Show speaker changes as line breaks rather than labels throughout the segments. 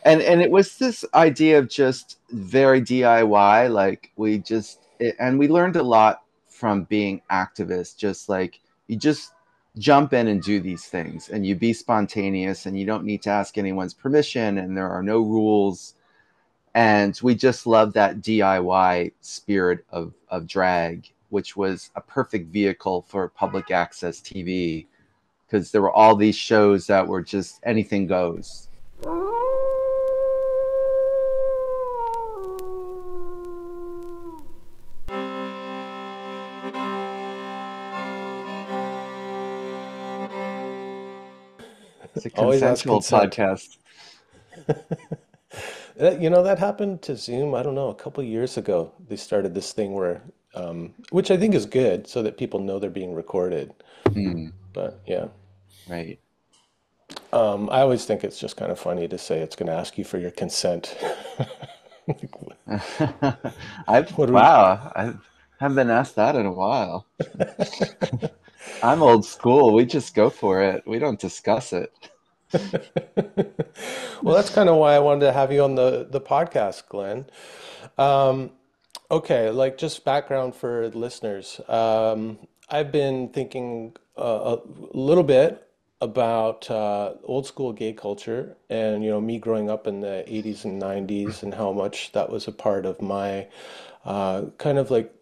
And it was this idea of just very DIY, like and we learned a lot from being activists, just like you just jump in and do these things and you be spontaneous and you don't need to ask anyone's permission and there are no rules. And we just love that DIY spirit of drag, which was a perfect vehicle for public access TV because there were all these shows that were just anything goes. It's a
Always ask
consensual
consent.
podcast.
That happened to Zoom, I don't know, a couple years ago. They started this thing where, which I think is good so that people know they're being recorded.
Mm,
But yeah,
right.
I always think it's just kind of funny to say it's going to ask you for your consent. Like,
I've
what do we?
wow, I haven't been asked that in a while. I'm old school. We just go for it. We don't discuss it.
Well, that's kind of why I wanted to have you on the podcast, Glenn. Um, okay, like just background for listeners. I've been thinking a little bit about old school gay culture and me growing up in the 80s and 90s and how much that was a part of my kind of like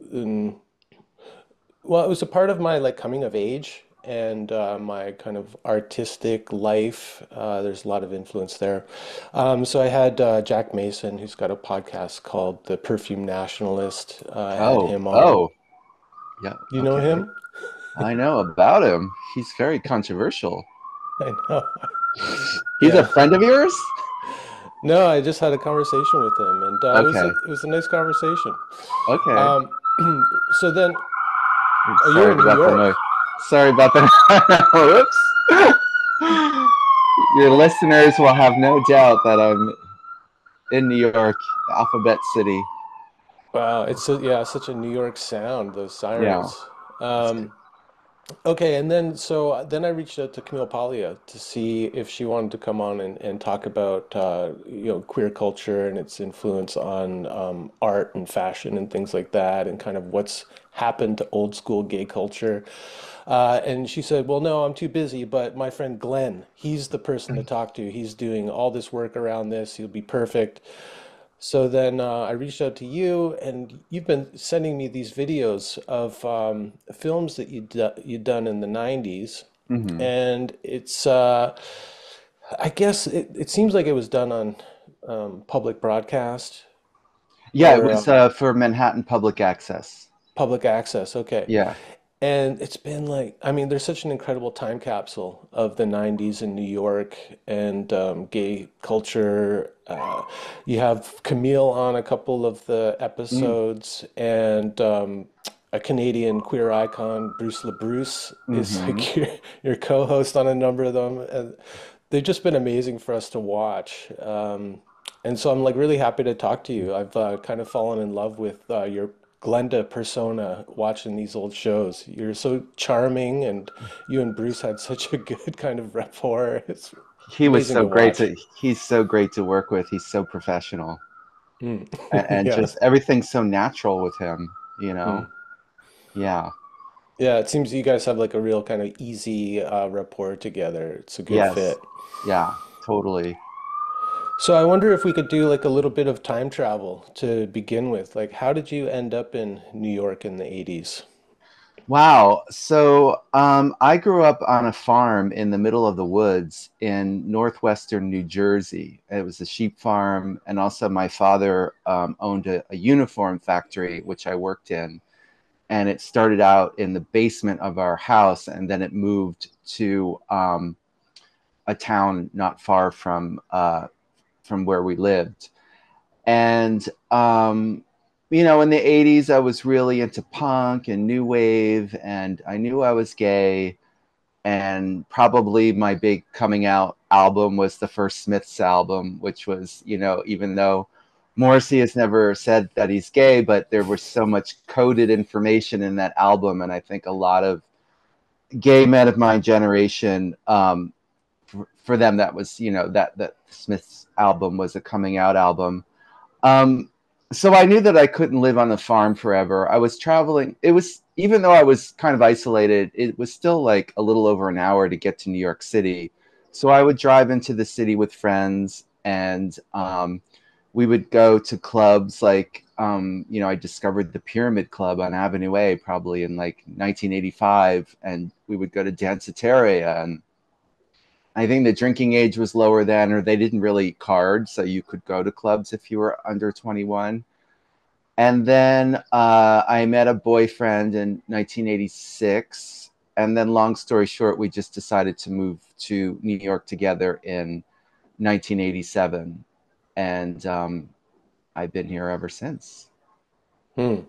well, it was a part of my like coming of age and my kind of artistic life. There's a lot of influence there. So I had Jack Mason, who's got a podcast called The Perfume Nationalist. I had
Oh,
him on.
oh, yeah,
You know
okay.
him?
I know about him. He's very controversial.
I know.
He's a
Yeah.
friend of yours?
No, I just had a conversation with him, and
Okay,
it was a nice conversation.
okay.
Um, so then, oh, you're
Sorry
in New
about the
York.
noise. Sorry about the Whoops. Your listeners will have no doubt that I'm in New York, Alphabet City.
Wow, yeah, such a New York sound, those
Yeah,
sirens.
it's good.
Um, Okay, and then I reached out to Camille Paglia to see if she wanted to come on and talk about queer culture and its influence on art and fashion and things like that, and kind of what's happened to old school gay culture. And she said, "Well, no, I'm too busy, but my friend Glenn, he's the person to talk to. He's doing all this work around this. He'll be perfect." So then I reached out to you, and you've been sending me these videos of films that you'd done in the 90s.
Hmm.
And I guess it seems like it was done on public broadcast
Yeah, it
or
was for Manhattan Public Access.
public access. Okay.
Yeah.
And it's been like, I mean, there's such an incredible time capsule of the 90s in New York and gay culture. You have Camille on a couple of the
Mm.
episodes, and a Canadian queer icon, Bruce LaBruce, is
Hmm.
like your co-host on a number of them. And they've just been amazing for us to watch. And so I'm like really happy to talk to you. I've kind of fallen in love with your Glennda persona watching these old shows. You're so charming, and you and Bruce had such a good kind of rapport. It's amazing to watch.
He's so great to work with. He's so professional.
Mm.
And
Yeah.
just everything's so natural with him, you know?
Mm.
Yeah.
Yeah, it seems you guys have like a real kind of easy rapport together. It's a good
Yes.
fit.
Yeah, totally.
So I wonder if we could do like a little bit of time travel to begin with. Like, how did you end up in New York in the 80s?
Wow. So I grew up on a farm in the middle of the woods in northwestern New Jersey. It was a sheep farm. And also, my father owned a uniform factory, which I worked in. And it started out in the basement of our house. And then it moved to a town not far from where we lived. And in the 80s, I was really into punk and new wave, and I knew I was gay. And probably my big coming out album was the first Smiths album, which was, even though Morrissey has never said that he's gay, but there was so much coded information in that album. And I think a lot of gay men of my generation for them, that was, you know, that Smith's album was a coming out album. Um, so I knew that I couldn't live on the farm forever. I was traveling. It was, even though I was kind of isolated, it was still like a little over an hour to get to New York City. So I would drive into the city with friends, and we would go to clubs like, you know, I discovered the Pyramid Club on Avenue A probably in like 1985, and we would go to Danceteria, and I think the drinking age was lower then, or they didn't really card, so you could go to clubs if you were under 21. And then I met a boyfriend in 1986. And then, long story short, we just decided to move to New York together in 1987. And I've been here ever since.
Hmm.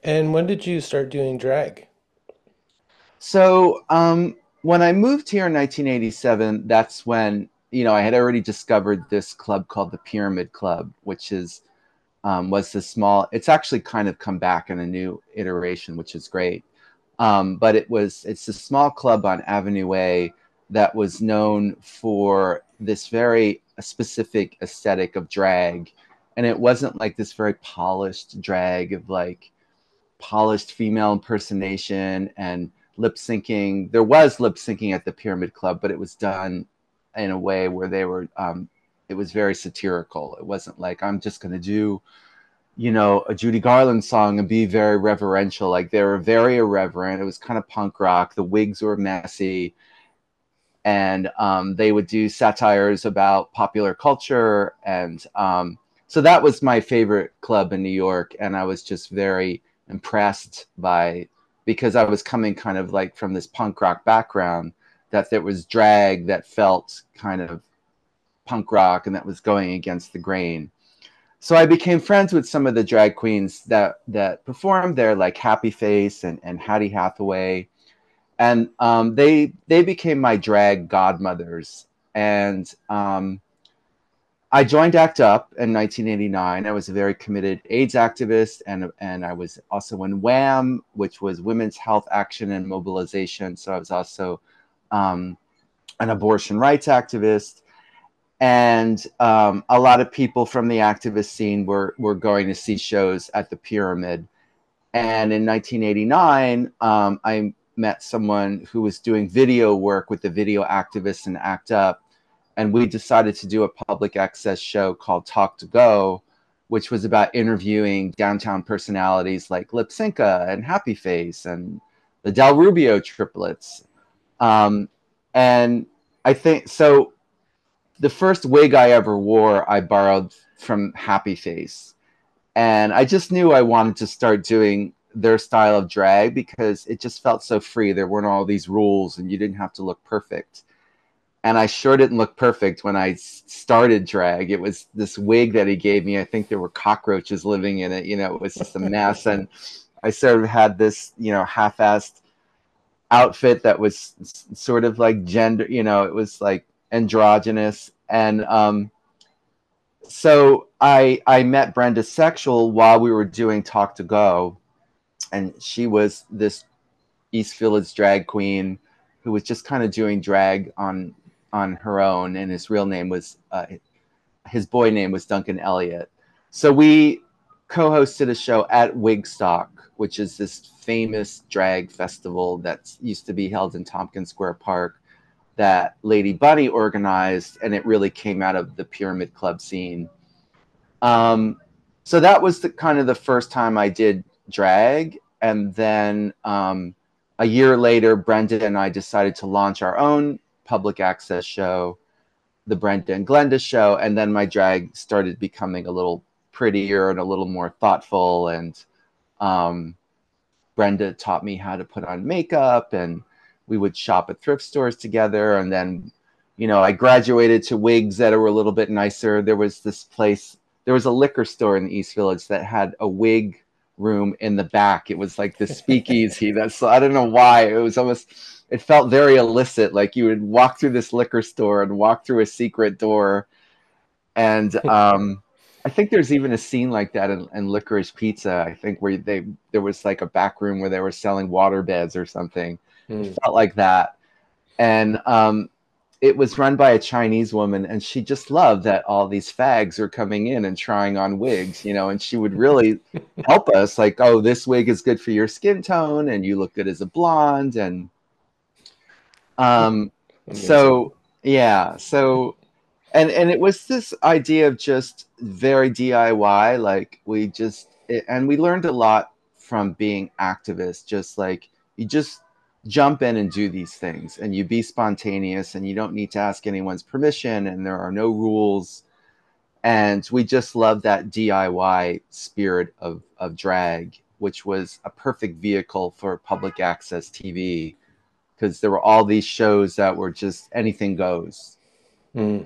And when did you start doing drag?
So when I moved here in 1987, that's when, you know, I had already discovered this club called the Pyramid Club, which is was the small. It's actually kind of come back in a new iteration, which is great. But it's a small club on Avenue A that was known for this very specific aesthetic of drag, and it wasn't like this very polished drag of like polished female impersonation and lip syncing. There was lip syncing at the Pyramid Club, but it was done in a way where they were. It was very satirical. It wasn't like, I'm just going to do, you know, a Judy Garland song and be very reverential. Like, they were very irreverent. It was kind of punk rock. The wigs were messy, and they would do satires about popular culture. And so that was my favorite club in New York, and I was just very impressed by, because I was coming kind of like from this punk rock background, that there was drag that felt kind of punk rock and that was going against the grain. So I became friends with some of the drag queens that performed there, like Happy Face and Hattie Hathaway, and they became my drag godmothers. And I joined ACT UP in 1989. I was a very committed AIDS activist, and I was also in WHAM, which was Women's Health Action and Mobilization. So I was also an abortion rights activist. And a lot of people from the activist scene were going to see shows at the Pyramid. And in 1989, I met someone who was doing video work with the video activists in ACT UP, and we decided to do a public access show called Talk to Go, which was about interviewing downtown personalities like Lip Synca and Happy Face and the Del Rubio triplets. And I think so. The first wig I ever wore, I borrowed from Happy Face. And I just knew I wanted to start doing their style of drag because it just felt so free. There weren't all these rules and you didn't have to look perfect. And I sure didn't look perfect when I started drag. It was this wig that he gave me. I think there were cockroaches living in it. You know, it was just a mess. And I sort of had this, you know, half-assed outfit that was sort of like gender, you know, it was like androgynous. And so I met Brenda Sexual while we were doing Talk to Go. And she was this East Village drag queen who was just kind of doing drag on her own, and his real name was his boy name was Duncan Elliott. So we co-hosted a show at Wigstock, which is this famous drag festival that used to be held in Tompkins Square Park that Lady Bunny organized, and it really came out of the Pyramid Club scene. So that was the kind of the first time I did drag, and then a year later, Brenda and I decided to launch our own public access show, the Brenda and Glennda show, and then my drag started becoming a little prettier and a little more thoughtful, and Brenda taught me how to put on makeup, and we would shop at thrift stores together. And then, you know, I graduated to wigs that were a little bit nicer. There was this place, there was a liquor store in the East Village that had a wig room in the back. It was like the speakeasy. That's, I don't know why. It was almost, it felt very illicit. Like you would walk through this liquor store and walk through a secret door. And I think there's even a scene like that in Licorice Pizza, I think, where there was like a back room where they were selling water beds or something. It
Hmm.
felt like that. And it was run by a Chinese woman, and she just loved that all these fags are coming in and trying on wigs, you know, and she would really help us, like, oh, this wig is good for your skin tone, and you look good as a blonde, and um,
Amazing.
so yeah, so and it was this idea of just very DIY, like and we learned a lot from being activists, just like you just jump in and do these things and you be spontaneous and you don't need to ask anyone's permission and there are no rules. And we just love that DIY spirit of drag, which was a perfect vehicle for public access TV because there were all these shows that were just anything goes.
Mm.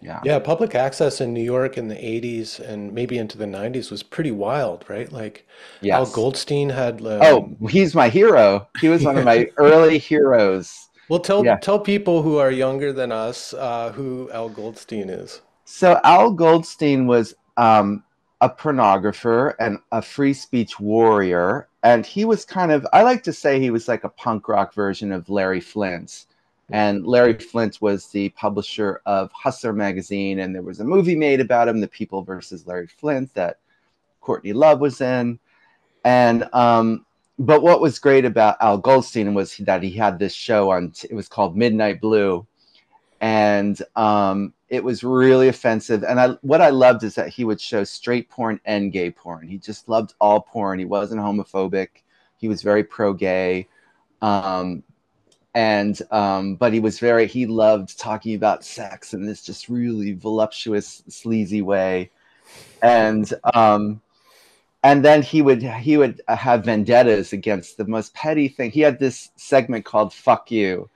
Yeah.
Yeah, public access in New York in the 80s and maybe into the 90s was pretty wild, right? Like Al
Yes.
Goldstein had
Oh, he's my hero. He was one of
yeah.
my early heroes.
Well, tell
Yeah.
tell people who are younger than us who Al Goldstein is.
So Al Goldstein was a pornographer and a free speech warrior. And he was kind of, I like to say he was like a punk rock version of Larry Flint. And Larry Flint was the publisher of Hustler magazine. And there was a movie made about him, The People versus Larry Flint, that Courtney Love was in. And but what was great about Al Goldstein was that he had this show on. It was called Midnight Blue, and it was really offensive. And what I loved is that he would show straight porn and gay porn. He just loved all porn. He wasn't homophobic. He was very pro-gay, um, and but he loved talking about sex in this just really voluptuous, sleazy way, and. And then he would have vendettas against the most petty thing. He had this segment called "Fuck You,"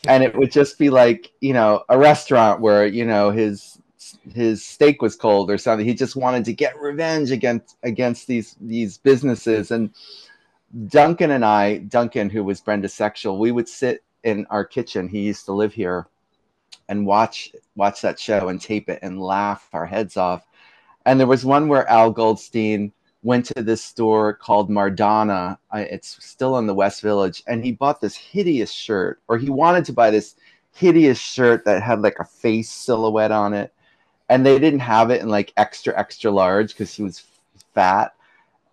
and it would just be like, you know, a restaurant where, you know, his steak was cold or something. He just wanted to get revenge against these businesses. And Duncan, who was Brenda's sexual, we would sit in our kitchen. He used to live here and watch that show and tape it and laugh our heads off. And there was one where Al Goldstein went to this store called Mardana. It's still in the West Village. And he bought this hideous shirt, or he wanted to buy this hideous shirt that had like a face silhouette on it. And they didn't have it in like extra, extra large because he was fat.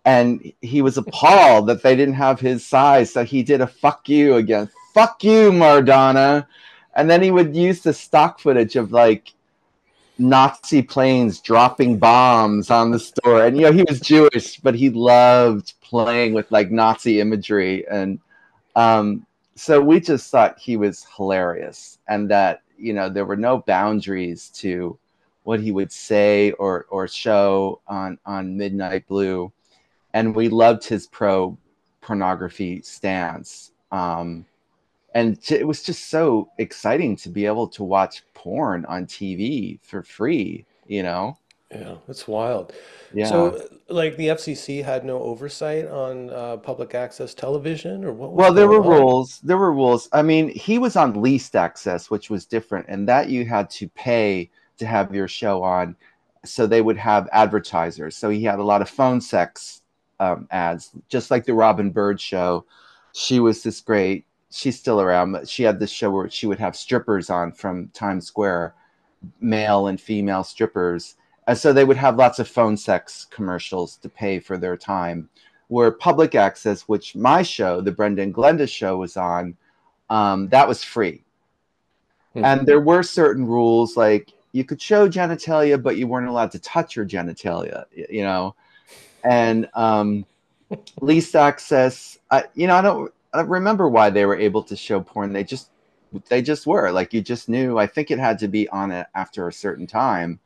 And he was appalled that they didn't have his size. So he did a fuck you again. Fuck you, Mardana. And then he would use the stock footage of like Nazi planes dropping bombs on the store. And, you know, he was Jewish, but he loved playing with like Nazi imagery. And so we just thought he was hilarious and that, you know, there were no boundaries to what he would say or show on Midnight Blue. And we loved his pro pornography stance. And it was just so exciting to be able to watch porn on TV for free, you know?
Yeah, that's wild.
Yeah.
So, like the FCC had no oversight on public access television, or what was
Well, there
going
were
on?
rules. There were rules. I mean, he was on leased access, which was different, and that you had to pay to have your show on. So they would have advertisers. So he had a lot of phone sex ads, just like the Robin Bird show. She was this great. She's still around, but she had this show where she would have strippers on from Times Square, male and female strippers. And so they would have lots of phone sex commercials to pay for their time. Where public access, which my show, the Brenda and Glennda show, was on, that was free.
Hmm.
And there were certain rules, like you could show genitalia, but you weren't allowed to touch your genitalia, you know. And least access, I don't remember why they were able to show porn. They just were like, you just knew. I think it had to be on it after a certain time.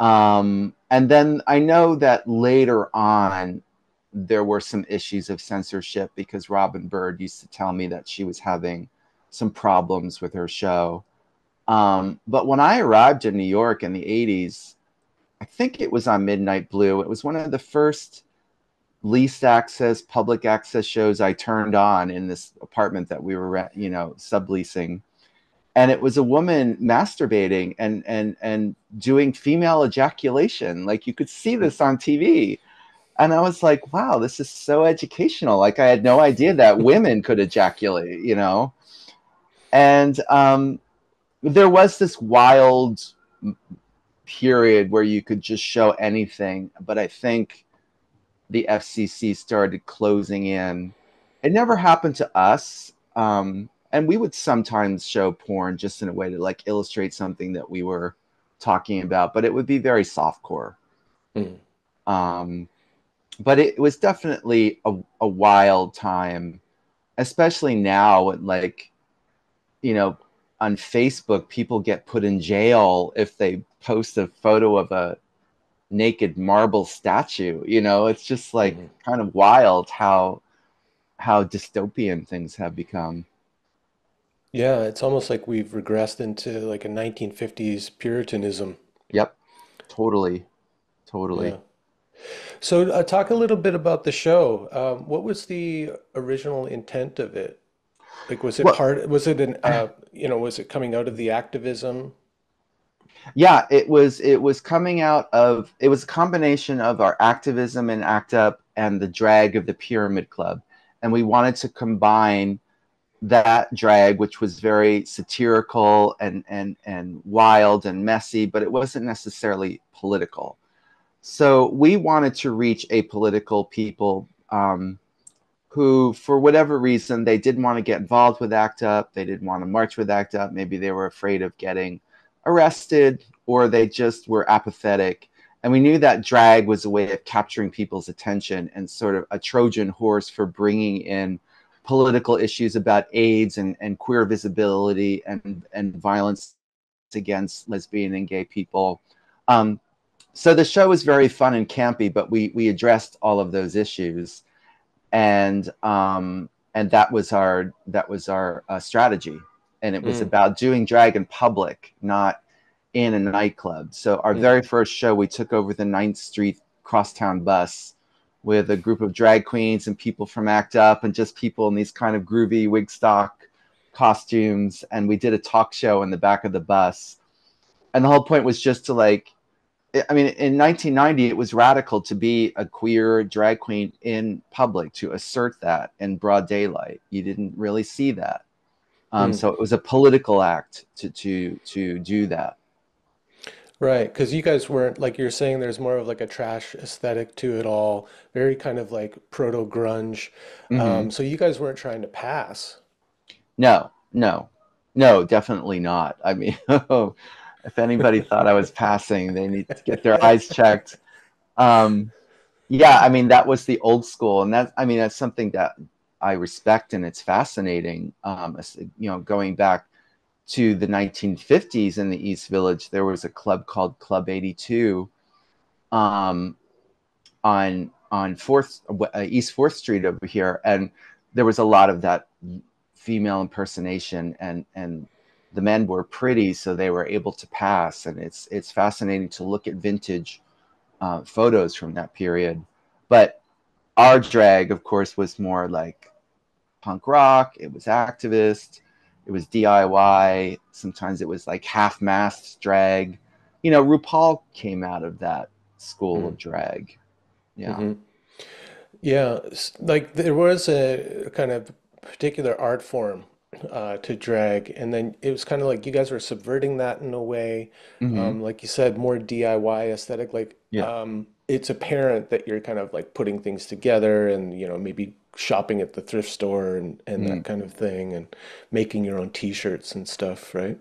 And then I know that later on there were some issues of censorship because Robin Bird used to tell me that she was having some problems with her show. But when I arrived in New York in the 80s, I think it was on Midnight Blue. It was one of the first leased access, public access shows I turned on in this apartment that we were, subleasing. And it was a woman masturbating and doing female ejaculation. Like you could see this on TV. And I was like, wow, this is so educational. Like I had no idea that women could ejaculate, you know? And there was this wild period where you could just show anything, but I think the FCC started closing in. It never happened to us. And we would sometimes show porn just in a way to like illustrate something that we were talking about, but it would be very softcore.
Mm.
Um, but it was definitely a wild time, especially now. Like, you know, on Facebook, people get put in jail if they post a photo of a naked marble statue. You know, it's just like
Mhm.
kind of wild how dystopian things have become.
Yeah, it's almost like we've regressed into like a 1950s Puritanism.
Yep, totally,
Yeah.
totally.
So, talk a little bit about the show. What was the original intent of it? Like,
Well,
was it was it coming out of the activism?
yeah, it was coming out of, it was a combination of our activism and ACT UP and the drag of the Pyramid Club, and we wanted to combine that drag, which was very satirical and wild and messy, but it wasn't necessarily political. So we wanted to reach apolitical people, who, for whatever reason, they didn't want to get involved with ACT UP, they didn't want to march with ACT UP, maybe they were afraid of getting arrested, or they just were apathetic. And we knew that drag was a way of capturing people's attention and sort of a Trojan horse for bringing in political issues about AIDS and queer visibility and violence against lesbian and gay people. Um, so the show was very fun and campy, but we addressed all of those issues, and that was our strategy, and it was
Mm,
about doing drag in public, not in a nightclub. So our
mm.
very first show, we took over the Ninth Street crosstown bus with a group of drag queens and people from ACT UP and just people in these kind of groovy wig stock costumes, and we did a talk show in the back of the bus. And the whole point was just to like, I mean, in 1990, it was radical to be a queer drag queen in public, to assert that in broad daylight. You didn't really see that.
Mm.
So it was a political act to do that.
Right, because you guys weren't, like you're saying, there's more of like a trash aesthetic to it all, very kind of like proto grunge.
Hmm.
So you guys weren't trying to pass.
No, no, no, definitely not. I mean, if anybody thought I was passing, they need to get their eyes checked. Um, yeah, I mean, that was the old school, and I mean, that's something that I respect, and it's fascinating. Going back to the 1950s in the East Village, there was a club called Club 82, um, on East Fourth Street over here, and there was a lot of that female impersonation, and the men were pretty, so they were able to pass. And it's fascinating to look at vintage photos from that period. But our drag, of course, was more like punk rock. It was activist. It was DIY. Sometimes it was like half-mast drag. RuPaul came out of that school
Mm.
of drag. Yeah.
Hmm. Yeah, like there was a kind of particular art form to drag, and then it was kind of like you guys were subverting that in a way,
Hmm.
like you said, more DIY aesthetic. Like
Yeah.
it's apparent that you're kind of like putting things together, and maybe shopping at the thrift store and
Mm.
that kind of thing, and making your own t-shirts and stuff, right?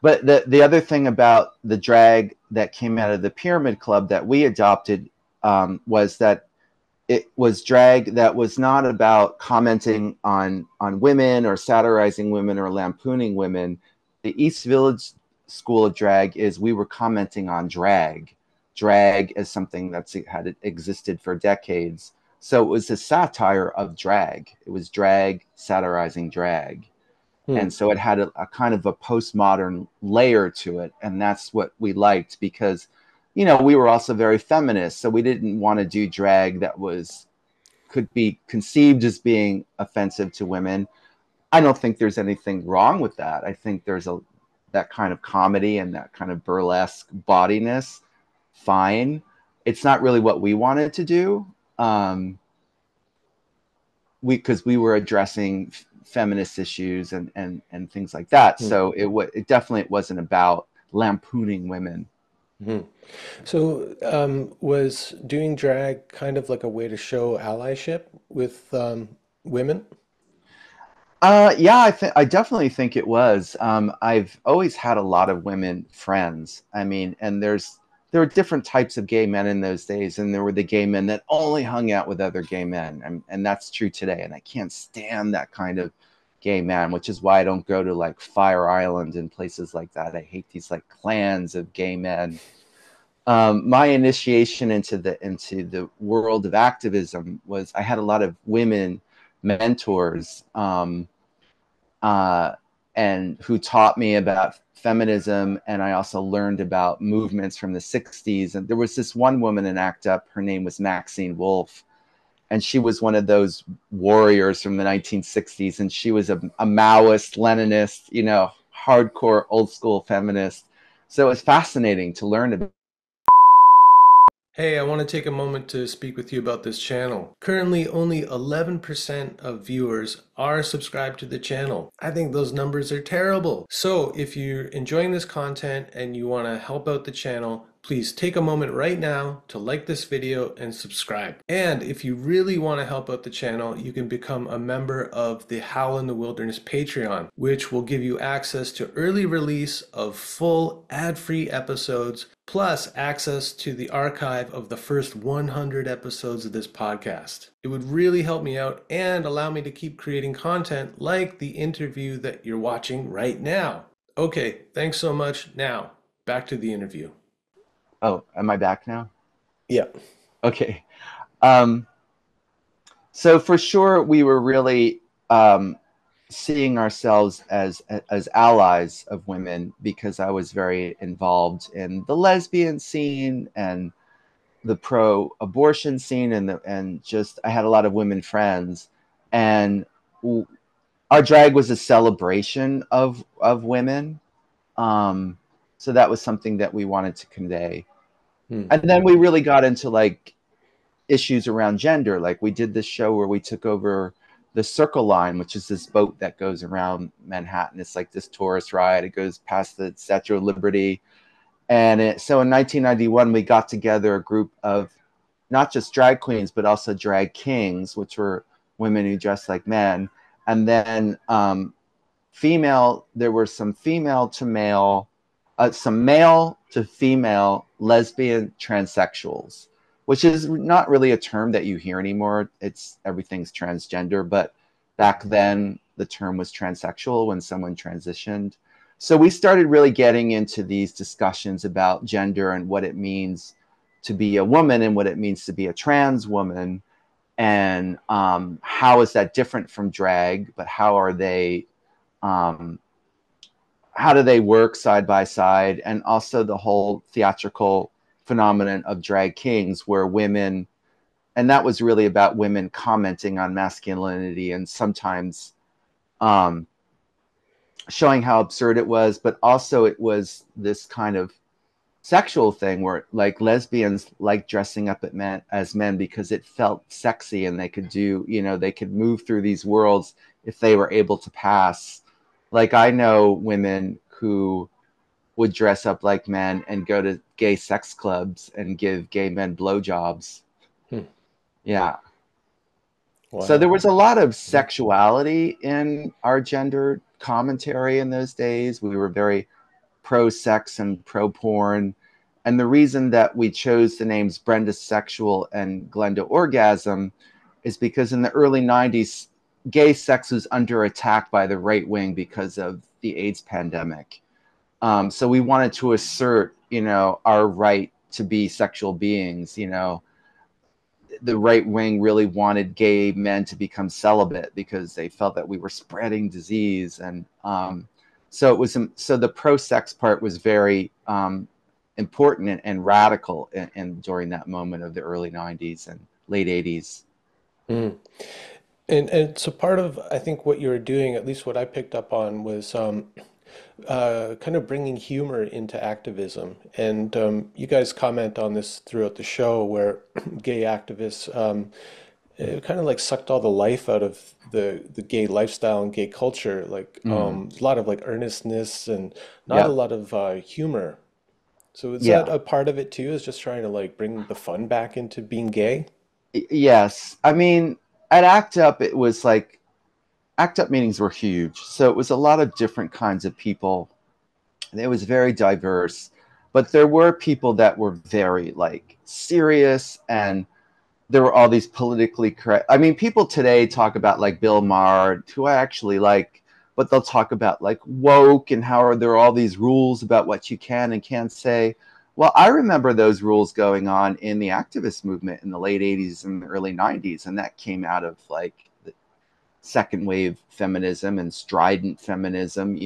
But the other thing about the drag that came out of the Pyramid Club that we adopted, was that it was drag that was not about commenting on women or satirizing women or lampooning women. The East Village school of drag is we were commenting on drag. Drag is something that's had existed for decades. So it was a satire of drag. It was drag satirizing drag.
Hmm.
And so it had a kind of a postmodern layer to it, and that's what we liked, because we were also very feminist, so we didn't want to do drag that was could be conceived as being offensive to women. I don't think there's anything wrong with that. I think there's that kind of comedy and that kind of burlesque bodiness, fine. It's not really what we wanted to do. We Because we were addressing feminist issues and things like that.
Hmm.
So it definitely wasn't about lampooning women.
Hmm. So, was doing drag kind of like a way to show allyship with women?
Yeah, I definitely think it was. I've always had a lot of women friends. I mean, and there were different types of gay men in those days, and there were the gay men that only hung out with other gay men, and that's true today. And I can't stand that kind of gay man, which is why I don't go to like Fire Island and places like that. I hate these like clans of gay men. My initiation into the world of activism was I had a lot of women mentors. Uh, and who taught me about feminism. And I also learned about movements from the 60s. And there was this one woman in ACT UP, her name was Maxine Wolf. And she was one of those warriors from the 1960s. And she was a Maoist, Leninist, hardcore old school feminist. So it was fascinating to learn about.
Hey, I want to take a moment to speak with you about this channel. Currently, only 11% of viewers are subscribed to the channel. I think those numbers are terrible. So if you're enjoying this content and you want to help out the channel, please take a moment right now to like this video and subscribe. And if you really want to help out the channel, you can become a member of the Howl in the Wilderness Patreon, which will give you access to early release of full ad-free episodes, plus access to the archive of the first 100 episodes of this podcast. It would really help me out and allow me to keep creating content like the interview that you're watching right now. Okay, thanks so much. Now, back to the interview.
Oh, am I back now?
Yeah.
Okay. Um, so for sure, we were really seeing ourselves as allies of women because I was very involved in the lesbian scene and the pro-abortion scene and just I had a lot of women friends, and our drag was a celebration of women. Um, so that was something that we wanted to convey.
Hmm.
And then we really got into like issues around gender. Like we did this show where we took over the Circle Line, which is this boat that goes around Manhattan. It's like this tourist ride. It goes past the Statue of Liberty. So in 1991, we got together a group of not just drag queens, but also drag kings, which were women who dressed like men. And then there were some female to male, some male to female lesbian transsexuals, which is not really a term that you hear anymore. Everything's transgender, but back then the term was transsexual when someone transitioned. So we started really getting into these discussions about gender and what it means to be a woman and what it means to be a trans woman, and how is that different from drag, but um, how do they work side by side, and also the whole theatrical phenomenon of drag kings where women, and that was really about women commenting on masculinity and sometimes um, showing how absurd it was, but also it was this kind of sexual thing where like lesbians like dressing up as men because it felt sexy and they could move through these worlds if they were able to pass. Like I know women who would dress up like men and go to gay sex clubs and give gay men blowjobs.
Hmm.
Yeah. So there
Wow.
was a lot of sexuality in our gender commentary in those days. We were very pro sex and pro porn. And the reason that we chose the names Brenda Sexual and Glennda Orgasm is because in the early 90s, gay sex was under attack by the right wing because of the AIDS pandemic. So we wanted to assert, our right to be sexual beings. The right wing really wanted gay men to become celibate because they felt that we were spreading disease. And so the pro-sex part was very important and radical during that moment of the early 90s and late 80s.
Hmm. And so part of, I think, what you were doing, at least what I picked up on, was kind of bringing humor into activism. And you guys comment on this throughout the show, where gay activists it kind of like sucked all the life out of the gay lifestyle and gay culture. Like
Mm.
a lot of like earnestness and not a
Yep.
lot of humor. So is that
Yeah.
a part of it too? Is just trying to like bring the fun back into being gay?
Yes. I mean, at ACT UP, it was like ACT UP meetings were huge. So it was a lot of different kinds of people. And it was very diverse. But there were people that were very like serious, and there were all these politically correct. I mean, people today talk about like Bill Maher, who I actually like, but they'll talk about like woke and how are there all these rules about what you can and can't say. Well, I remember those rules going on in the activist movement in the late 80s and the early 90s. And that came out of like the second wave feminism and strident feminism,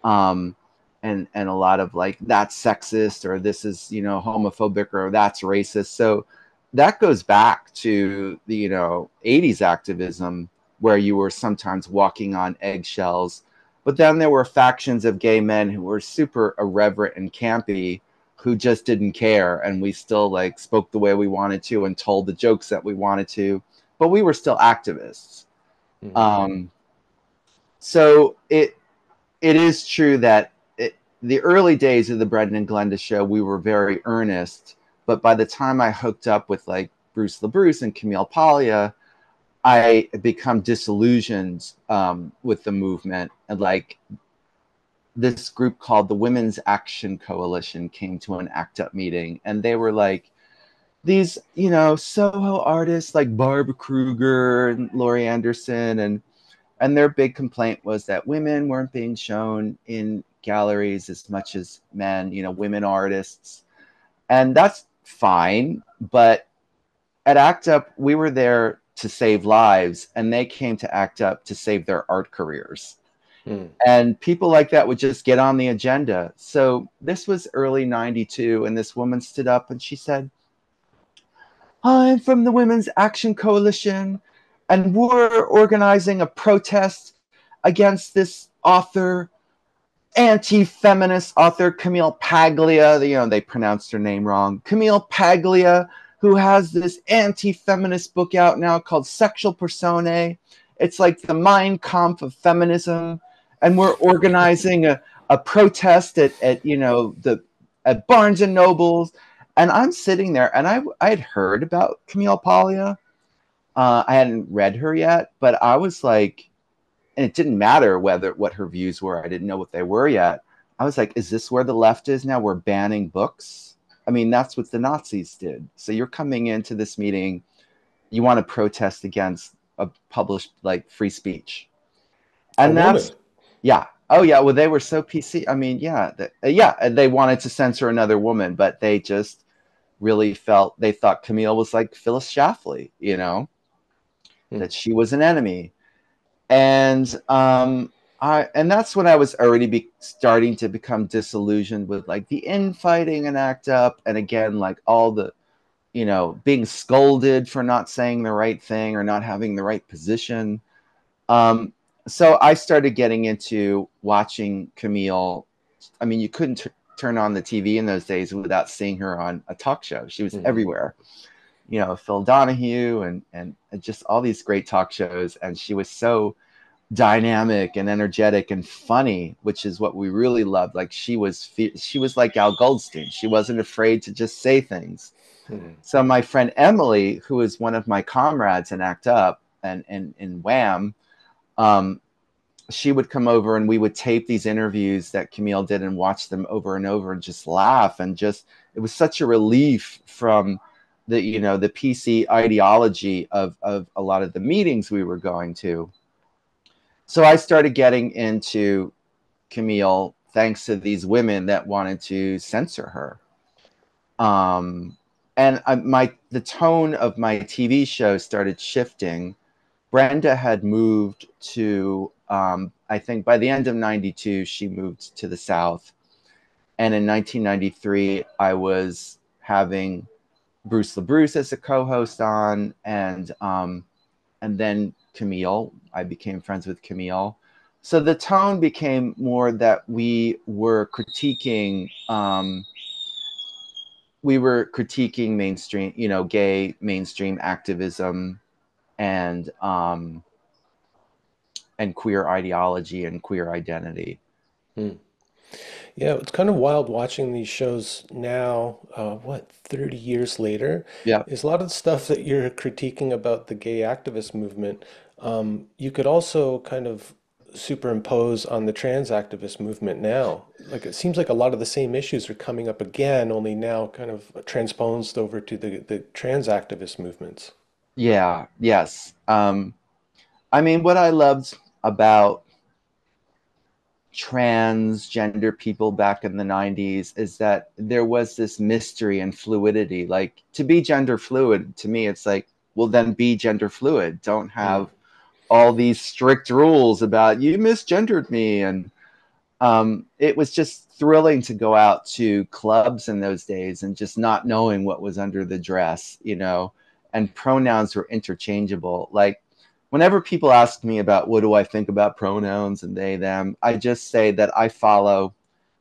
um, and a lot of like that's sexist or this is homophobic or that's racist. So that goes back to the 80s activism where you were sometimes walking on eggshells, but then there were factions of gay men who were super irreverent and campy who just didn't care, and we still like spoke the way we wanted to and told the jokes that we wanted to, but we were still activists.
Hmm.
um, so it is true that the early days of the Brendan and Glennda show, we were very earnest. But by the time I hooked up with like Bruce LaBruce and Camille Paglia, I had become disillusioned with the movement. And like this group called the Women's Action Coalition came to an ACT UP meeting, and they were like these, Soho artists like Barbara Kruger and Laurie Anderson, and their big complaint was that women weren't being shown in galleries as much as men, women artists. And that's fine. But at ACT UP, we were there to save lives, and they came to ACT UP to save their art careers.
Hmm.
And people like that would just get on the agenda. So this was early 92, and this woman stood up and she said, I'm from the Women's Action Coalition, and we're organizing a protest against this author, anti-feminist author Camille Paglia. They pronounced her name wrong. Camille Paglia, who has this anti-feminist book out now called Sexual Personae. It's like the Mein Kampf of feminism, and we're organizing a protest at the at Barnes and Nobles. And I'm sitting there, and I had heard about Camille Paglia. I hadn't read her yet, but I was like, and it didn't matter what her views were. I didn't know what they were yet. I was like, is this where the left is now? We're banning books. I mean, that's what the Nazis did. So you're coming into this meeting, you want to protest against a published like free speech,
A
and
woman.
that's yeah. Oh yeah. Well, they were so PC. I mean, yeah, yeah. They wanted to censor another woman, but they just really felt they thought Camille was like Phyllis Schlafly,
Hmm.
that she was an enemy. And and that's when I was already starting to become disillusioned with like the infighting and ACT UP, and again like all the being scolded for not saying the right thing or not having the right position. um, so I started getting into watching Camille. I mean, you couldn't turn on the TV in those days without seeing her on a talk show. She was
Hmm.
everywhere, Phil Donahue and just all these great talk shows, and she was so dynamic and energetic and funny, which is what we really loved. Like she was like Al Goldstein. She wasn't afraid to just say things.
Hmm.
So my friend Emily, who is one of my comrades in ACT UP and in Wham, um, she would come over and we would tape these interviews that Camille did and watch them over and over and just laugh, and just it was such a relief from the PC ideology of a lot of the meetings we were going to. So I started getting into Camille thanks to these women that wanted to censor her. Um, and the tone of my TV show started shifting. Brenda had moved to, I think by the end of 92, she moved to the South. And in 1993, I was having Bruce LaBruce as a co-host on, and then Camille. I became friends with Camille. So the tone became more that we were critiquing mainstream, gay mainstream activism. and um, and queer ideology and queer identity.
Hmm. Yeah, it's kind of wild watching these shows now, what, 30 years later,
Yeah.
is a lot of the stuff that you're critiquing about the gay activist movement. You could also kind of superimpose on the trans activist movement now. Like it seems like a lot of the same issues are coming up again, only now kind of transposed over to the trans activist movements.
Yeah. Yes. I mean, what I loved about transgender people back in the 90s is that there was this mystery and fluidity. Like, to be gender fluid, to me, it's like, well, then be gender fluid. Don't
Mm,
have all these strict rules about you misgendered me. And it was just thrilling to go out to clubs in those days and just not knowing what was under the dress, you know, and pronouns were interchangeable. Like, whenever people ask me about what do I think about pronouns and they, them, I just say that I follow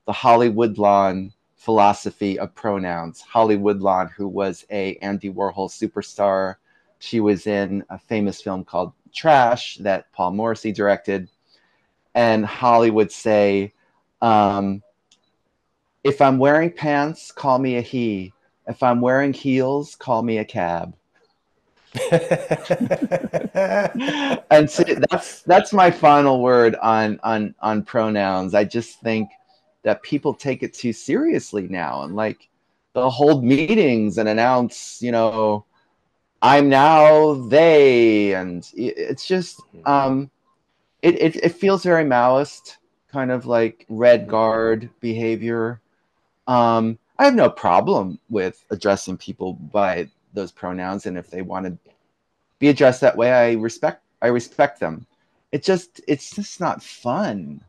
the Hollywood Lawn philosophy of pronouns. Holly Woodlawn, who was a Andy Warhol superstar, she was in a famous film called Trash that Paul Morrissey directed. And Holly would say, um, if I'm wearing pants, call me a he. If I'm wearing heels, call me a cab. And so that's my final word on pronouns. I just think that people take it too seriously now, and like they'll hold meetings and announce, you know, I'm now they, and it's just it feels very Maoist, kind of like Red Guard behavior. I have no problem with addressing people by those pronouns, and if they want to be addressed that way, I respect them. It's just not fun,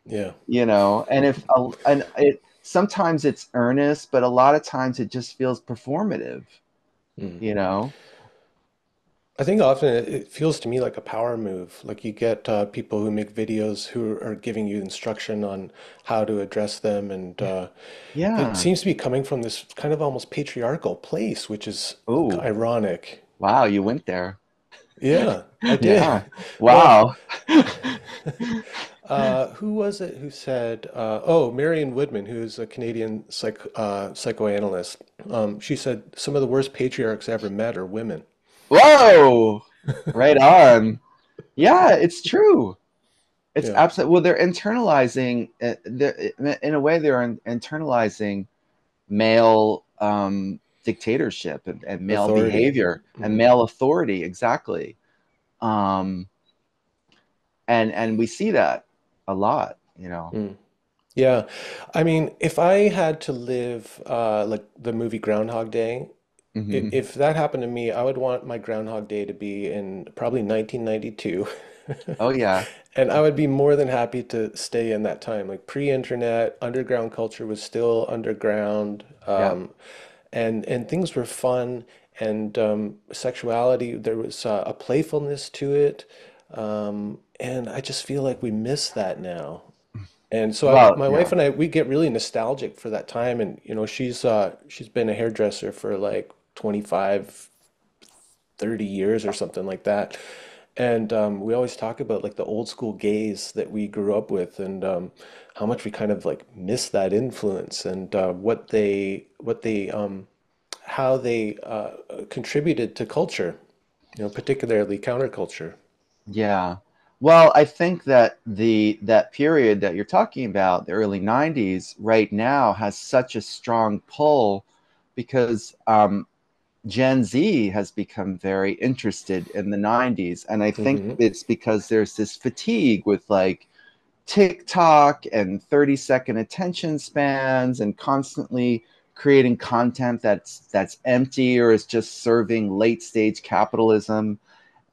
Yeah.
you know. And if and it sometimes it's earnest, but a lot of times it just feels performative,
Mm.
you know.
I think often it feels to me like a power move. Like you get people who make videos who are giving you instruction on how to address them, and it
Yeah.
seems to be coming from this kind of almost patriarchal place, which is
Oh,
ironic.
wow, you went there.
Yeah, I did.
Yeah.
Well,
Wow.
who was it who said, oh, Marion Woodman, who's a Canadian psychoanalyst, she said some of the worst patriarchs I ever met are women.
Whoa. Right on. Yeah, it's true. It's
Yeah,
absolutely, well, they're internalizing, in a way, they're internalizing male dictatorship and male
authority.
behavior and
Hmm.
male authority. Exactly. Um, and we see that a lot, you know.
Yeah. I mean, if I had to live like the movie Groundhog Day,
Hmm.
if that happened to me, I would want my Groundhog Day to be in probably 1992.
Oh yeah.
And I would be more than happy to stay in that time. Like pre-internet, underground culture was still underground,
Yeah.
and things were fun, and sexuality, there was a playfulness to it, and I just feel like we miss that now. And so
Well,
my wife
yeah.
and I, we get really nostalgic for that time. And she's been a hairdresser for like 25, 30 years or something like that. And we always talk about like the old school gays that we grew up with, and how much we kind of like miss that influence, and how they contributed to culture, particularly counterculture.
Yeah. Well, I think that that period that you're talking about, the early 90s, right now has such a strong pull because Gen Z has become very interested in the 90s. And I think
Hmm.
it's because there's this fatigue with like TikTok and 30-second attention spans and constantly creating content that's empty or is just serving late stage capitalism.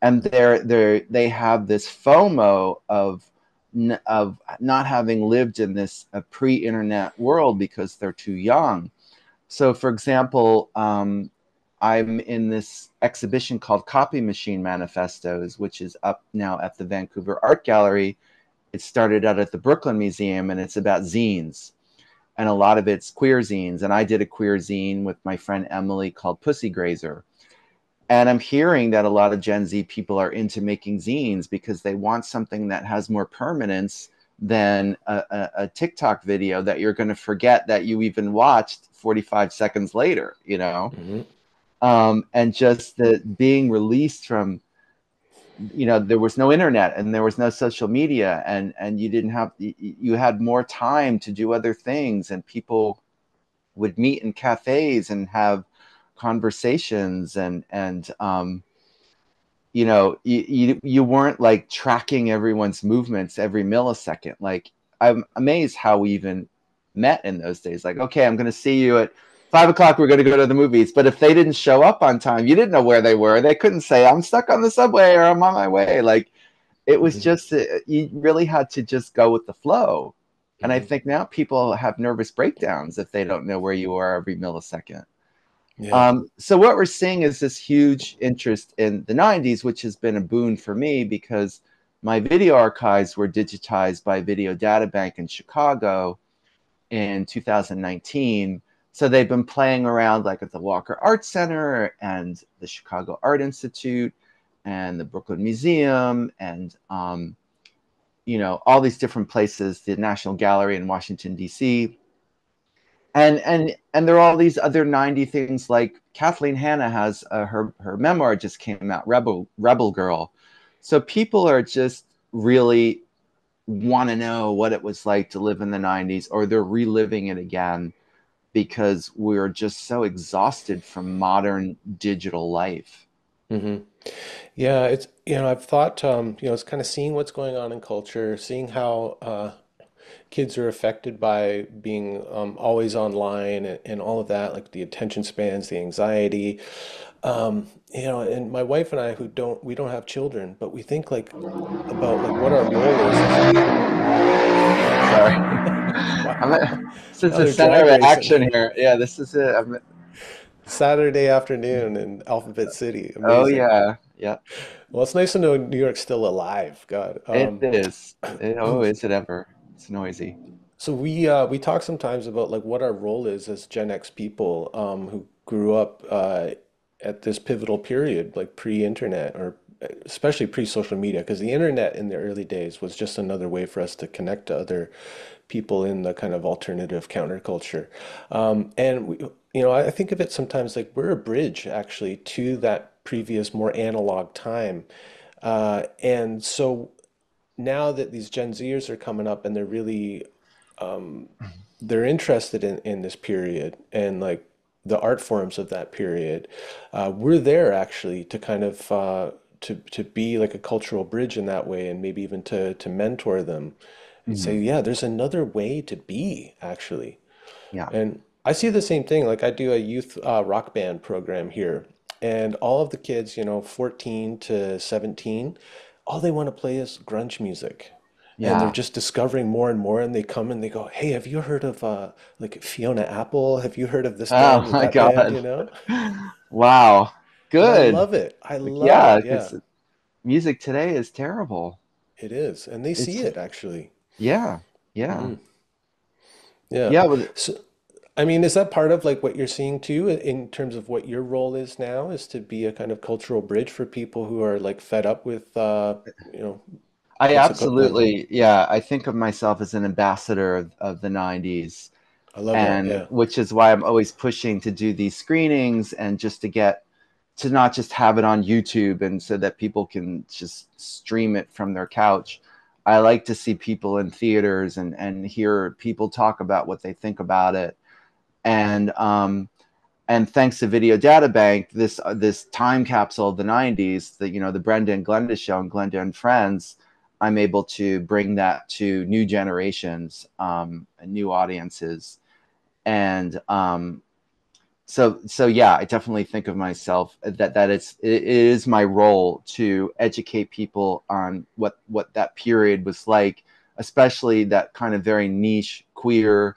And they have this FOMO of not having lived in this pre-internet world because they're too young. So, for example, I'm in this exhibition called Copy Machine Manifestos, which is up now at the Vancouver Art Gallery. It started out at the Brooklyn Museum, and it's about zines. And a lot of it's queer zines. And I did a queer zine with my friend Emily called Pussy Grazer. And I'm hearing that a lot of Gen Z people are into making zines because they want something that has more permanence than a TikTok video that you're going to forget that you even watched 45 seconds later, you know?
Hmm.
And just the being released from, you know, there was no internet and there was no social media, and you didn't have, you had more time to do other things, and people would meet in cafes and have conversations, and you know, you weren't like tracking everyone's movements every millisecond. Like, I'm amazed how we even met in those days. Like, okay, I'm going to see you at 5 o'clock. We're going to go to the movies. But if they didn't show up on time, you didn't know where they were. They couldn't say, I'm stuck on the subway or I'm on my way. Like, it was
Hmm.
just, you really had to just go with the flow. And I
Hmm.
think now people have nervous breakdowns if they don't know where you are every millisecond.
Yeah.
So what we're seeing is this huge interest in the 90s, which has been a boon for me because my video archives were digitized by Video Data Bank in Chicago in 2019. So they've been playing around like at the Walker Art Center and the Chicago Art Institute and the Brooklyn Museum and you know, all these different places, the National Gallery in Washington, D.C. And there are all these other 90 things, like Kathleen Hanna has her memoir just came out, Rebel Girl. So people are just really want to know what it was like to live in the 90s, or they're reliving it again because we're just so exhausted from modern digital life.
Hmm. Yeah, it's, I've thought, it's kind of seeing what's going on in culture, seeing how kids are affected by being always online and all of that, like the attention spans, the anxiety. And my wife and I, we don't have children, but we think like about like what our role is as
Sorry.
wow,
This is
now
the
they're
center
drag
of
racing.
action here. Yeah, this is it.
Saturday afternoon in Alphabet City.
Oh
Amazing.
yeah, yeah.
Well, it's nice to know New York's still alive. God.
It is. Oh, is it ever? It's noisy.
So we talk sometimes about like what our role is as Gen X people who grew up at this pivotal period, like pre-internet or especially pre-social media, because the internet in the early days was just another way for us to connect to other people in the kind of alternative counterculture. And I think of it sometimes like we're a bridge actually to that previous more analog time. And so now that these Gen Zers are coming up and they're really they're interested in this period and like the art forms of that period. We're there actually to kind of to be like a cultural bridge in that way, and maybe even to mentor them and say,
Mhm.
yeah, there's another way to be actually.
Yeah.
And I see the same thing. Like I do a youth rock band program here, and all of the kids, 14 to 17, all they want to play is grunge music. And they're
Yeah.
just discovering more and more, and they come and they go, "Hey, have you heard of like Fiona Apple? Have you heard of this
Oh
band or
my
that band,
God.
you know?"
Wow.
And I
Good.
love it. I
Like,
love
yeah,
it. Yeah,
because music today is terrible.
it is. And they see
It's
it actually.
yeah, yeah,
Yeah.
yeah. But
So I mean, is that part of like what you're seeing too in terms of what your role is now, is to be a kind of cultural bridge for people who are like fed up with you know,
I
what's it called?
absolutely, yeah. I think of myself as an ambassador of the '90s,
I love that.
and
Yeah.
which is why I'm always pushing to do these screenings and just to get to not just have it on YouTube and so that people can just stream it from their couch. I like to see people in theaters and hear people talk about what they think about it. And thanks to Video Data Bank, this time capsule of the '90s, the Brenda and Glennda show and Glennda and Friends, I'm able to bring that to new generations, and new audiences, and so yeah, I definitely think of myself that it is my role to educate people on what that period was like, especially that kind of very niche queer,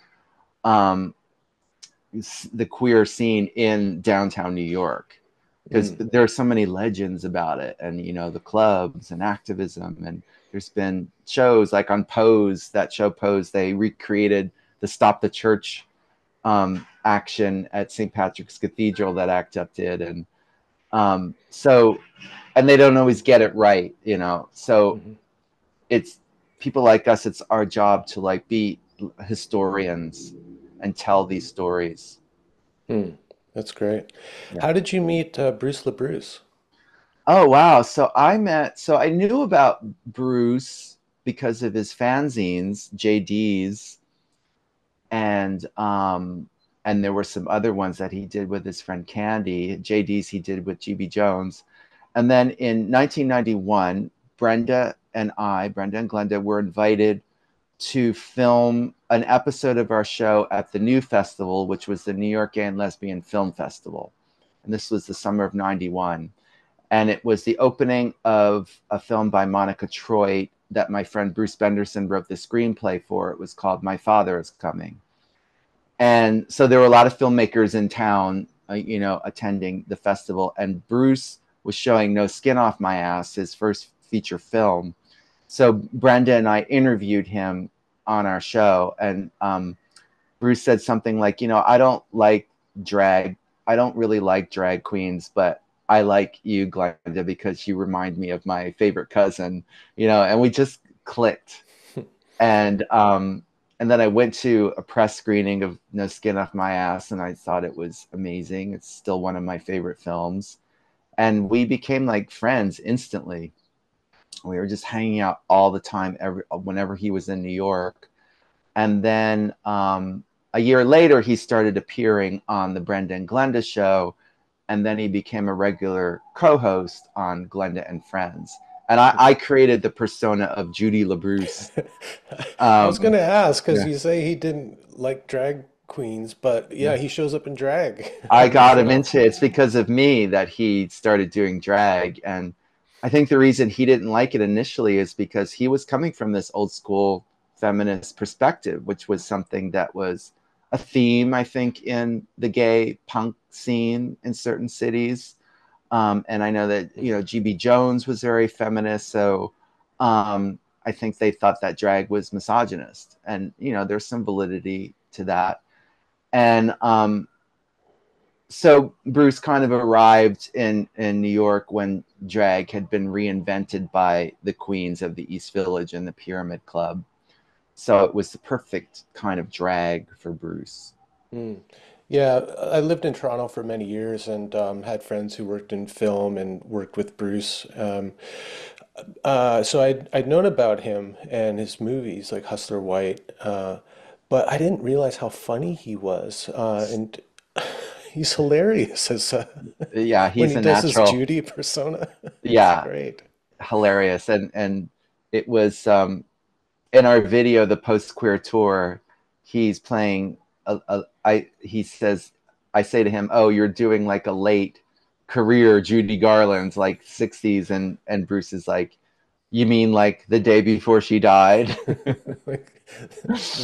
um, the queer scene in downtown New York, because
Mm.
there are so many legends about it, and the clubs and activism, and there's been shows like on Pose, that show Pose, they recreated the Stop the Church action at St. Patrick's Cathedral that ACT UP did, and So, and they don't always get it right, you know. So
Hmm.
it's people like us. It's our job to like be historians and tell these stories.
Hmm. That's great.
Yeah.
How did you meet Bruce LaBruce?
Oh wow. So I knew about Bruce because of his fanzines, JD's, and there were some other ones that he did with his friend Candy. JD's he did with GB Jones. And then in 1991, Brenda and Glennda were invited to film an episode of our show at the New Festival, which was the New York Gay and Lesbian Film Festival. And this was the summer of 91. And it was the opening of a film by Monica Troy that my friend Bruce Benderson wrote the screenplay for. It was called My Father is Coming. And so there were a lot of filmmakers in town, attending the festival. And Bruce was showing No Skin Off My Ass, his first feature film. So Brenda and I interviewed him on our show, and Bruce said something like, I don't like drag. I don't really like drag queens, but I like you, Glenda, because you remind me of my favorite cousin, and we just clicked. And and then I went to a press screening of No Skin Off My Ass, and I thought it was amazing. It's still one of my favorite films, and we became like friends instantly. We were just hanging out all the time, whenever he was in New York. And then a year later, he started appearing on the Brenda and Glenda show, and then he became a regular co-host on Glenda and Friends. And I created the persona of Judy LaBruce.
I was going
Um,
to ask because
yeah.
you say he didn't like drag queens, but yeah,
Yeah.
he shows up in drag
I
on the
got him
show.
into it. It's because of me that he started doing drag. And I think the reason he didn't like it initially is because he was coming from this old school feminist perspective, which was something that was a theme, I think, in the gay punk scene in certain cities. And I know that, GB Jones was very feminist. So I think they thought that drag was misogynist. And, there's some validity to that. And so Bruce kind of arrived in New York when drag had been reinvented by the queens of the East Village and the Pyramid Club. So it was the perfect kind of drag for Bruce.
Mm. Yeah, I lived in Toronto for many years and had friends who worked in film and worked with Bruce. So I'd known about him and his movies like Hustler White, but I didn't realize how funny he was. And he's hilarious as
Yeah,
when
he's
he
a
does his
natural.
Judy persona. It's
Yeah,
great.
hilarious. And it was in our video, the post queer tour, he's playing he says, I say to him, "Oh, you're doing like a late career Judy Garland, like 60s," and Bruce is like, "You mean like the day before she died?"
Like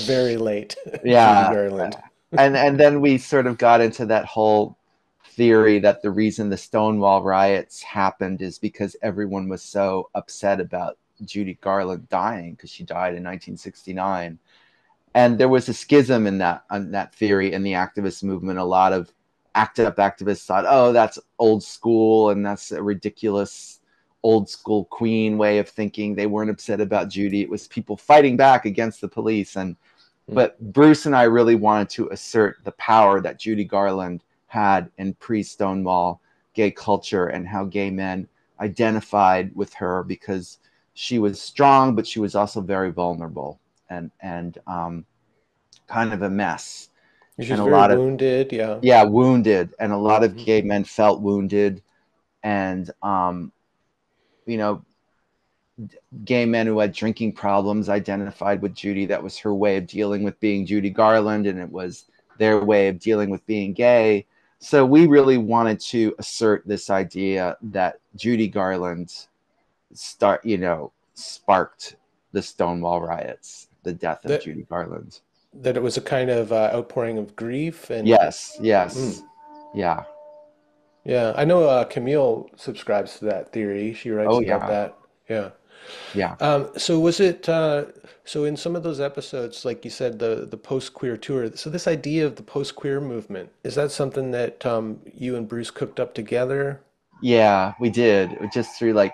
very late, Judy
Yeah.
Garland.
And then we sort of got into that whole theory that the reason the Stonewall riots happened is because everyone was so upset about Judy Garland dying, because she died in 1969. And there was a schism in that theory in the activist movement. A lot of ACT UP activists thought, oh, that's old school and that's a ridiculous old school queen way of thinking. They weren't upset about Judy. It was people fighting back against the police. And
Mm.
but Bruce and I really wanted to assert the power that Judy Garland had in pre-Stonewall gay culture, and how gay men identified with her because she was strong, but she was also very vulnerable, and kind of a mess,
She's
and a
very
lot of,
wounded, yeah.
yeah, wounded, and a lot of
Hmm.
gay men felt wounded, and you know gay men who had drinking problems identified with Judy. That was her way of dealing with being Judy Garland, and it was their way of dealing with being gay. So we really wanted to assert this idea that Judy Garland sparked the Stonewall riots, the death of
That
Judy Garland.
that it was a kind of outpouring of grief and
Yes,
mm,
yes, yeah,
yeah, I know Camille subscribes to that theory. She writes
oh
about
yeah,
that. Yeah.
yeah.
So was it so in some of those episodes, like you said, the post-queer tour, so this idea of the post-queer movement, is that something that you and Bruce cooked up together?
Yeah, we did. Just through like,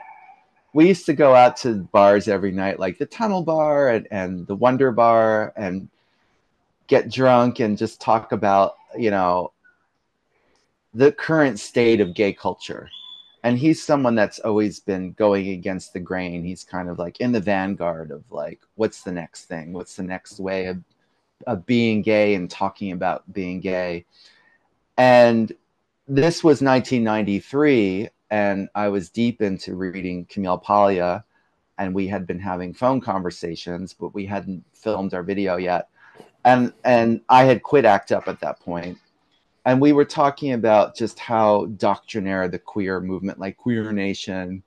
we used to go out to bars every night, like the Tunnel Bar and the Wonder Bar, and get drunk and just talk about, the current state of gay culture. And he's someone that's always been going against the grain. He's kind of like in the vanguard of like, what's the next thing? What's the next way of being gay and talking about being gay? And this was 1993, and I was deep into reading Camille Paglia, and we had been having phone conversations, but we hadn't filmed our video yet. And I had quit ACT UP at that point. And we were talking about just how doctrinaire the queer movement, like Queer Nation,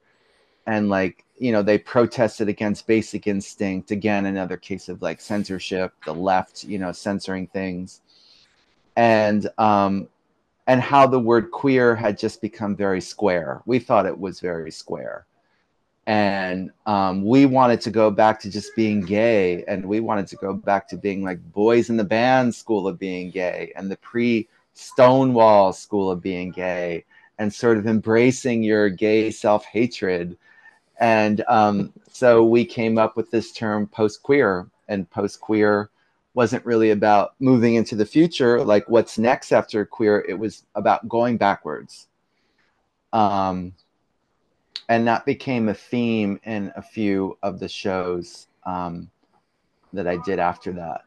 and like, they protested against Basic Instinct. Again, another case of like censorship, the left, censoring things. And how the word queer had just become very square. We thought it was very square. And we wanted to go back to just being gay, and we wanted to go back to being like boys in the band school of being gay, and the pre-Stonewall school of being gay, and sort of embracing your gay self-hatred. And so we came up with this term post-queer, and post-queer wasn't really about moving into the future, like what's next after queer. It was about going backwards. And that became a theme in a few of the shows that I did after that.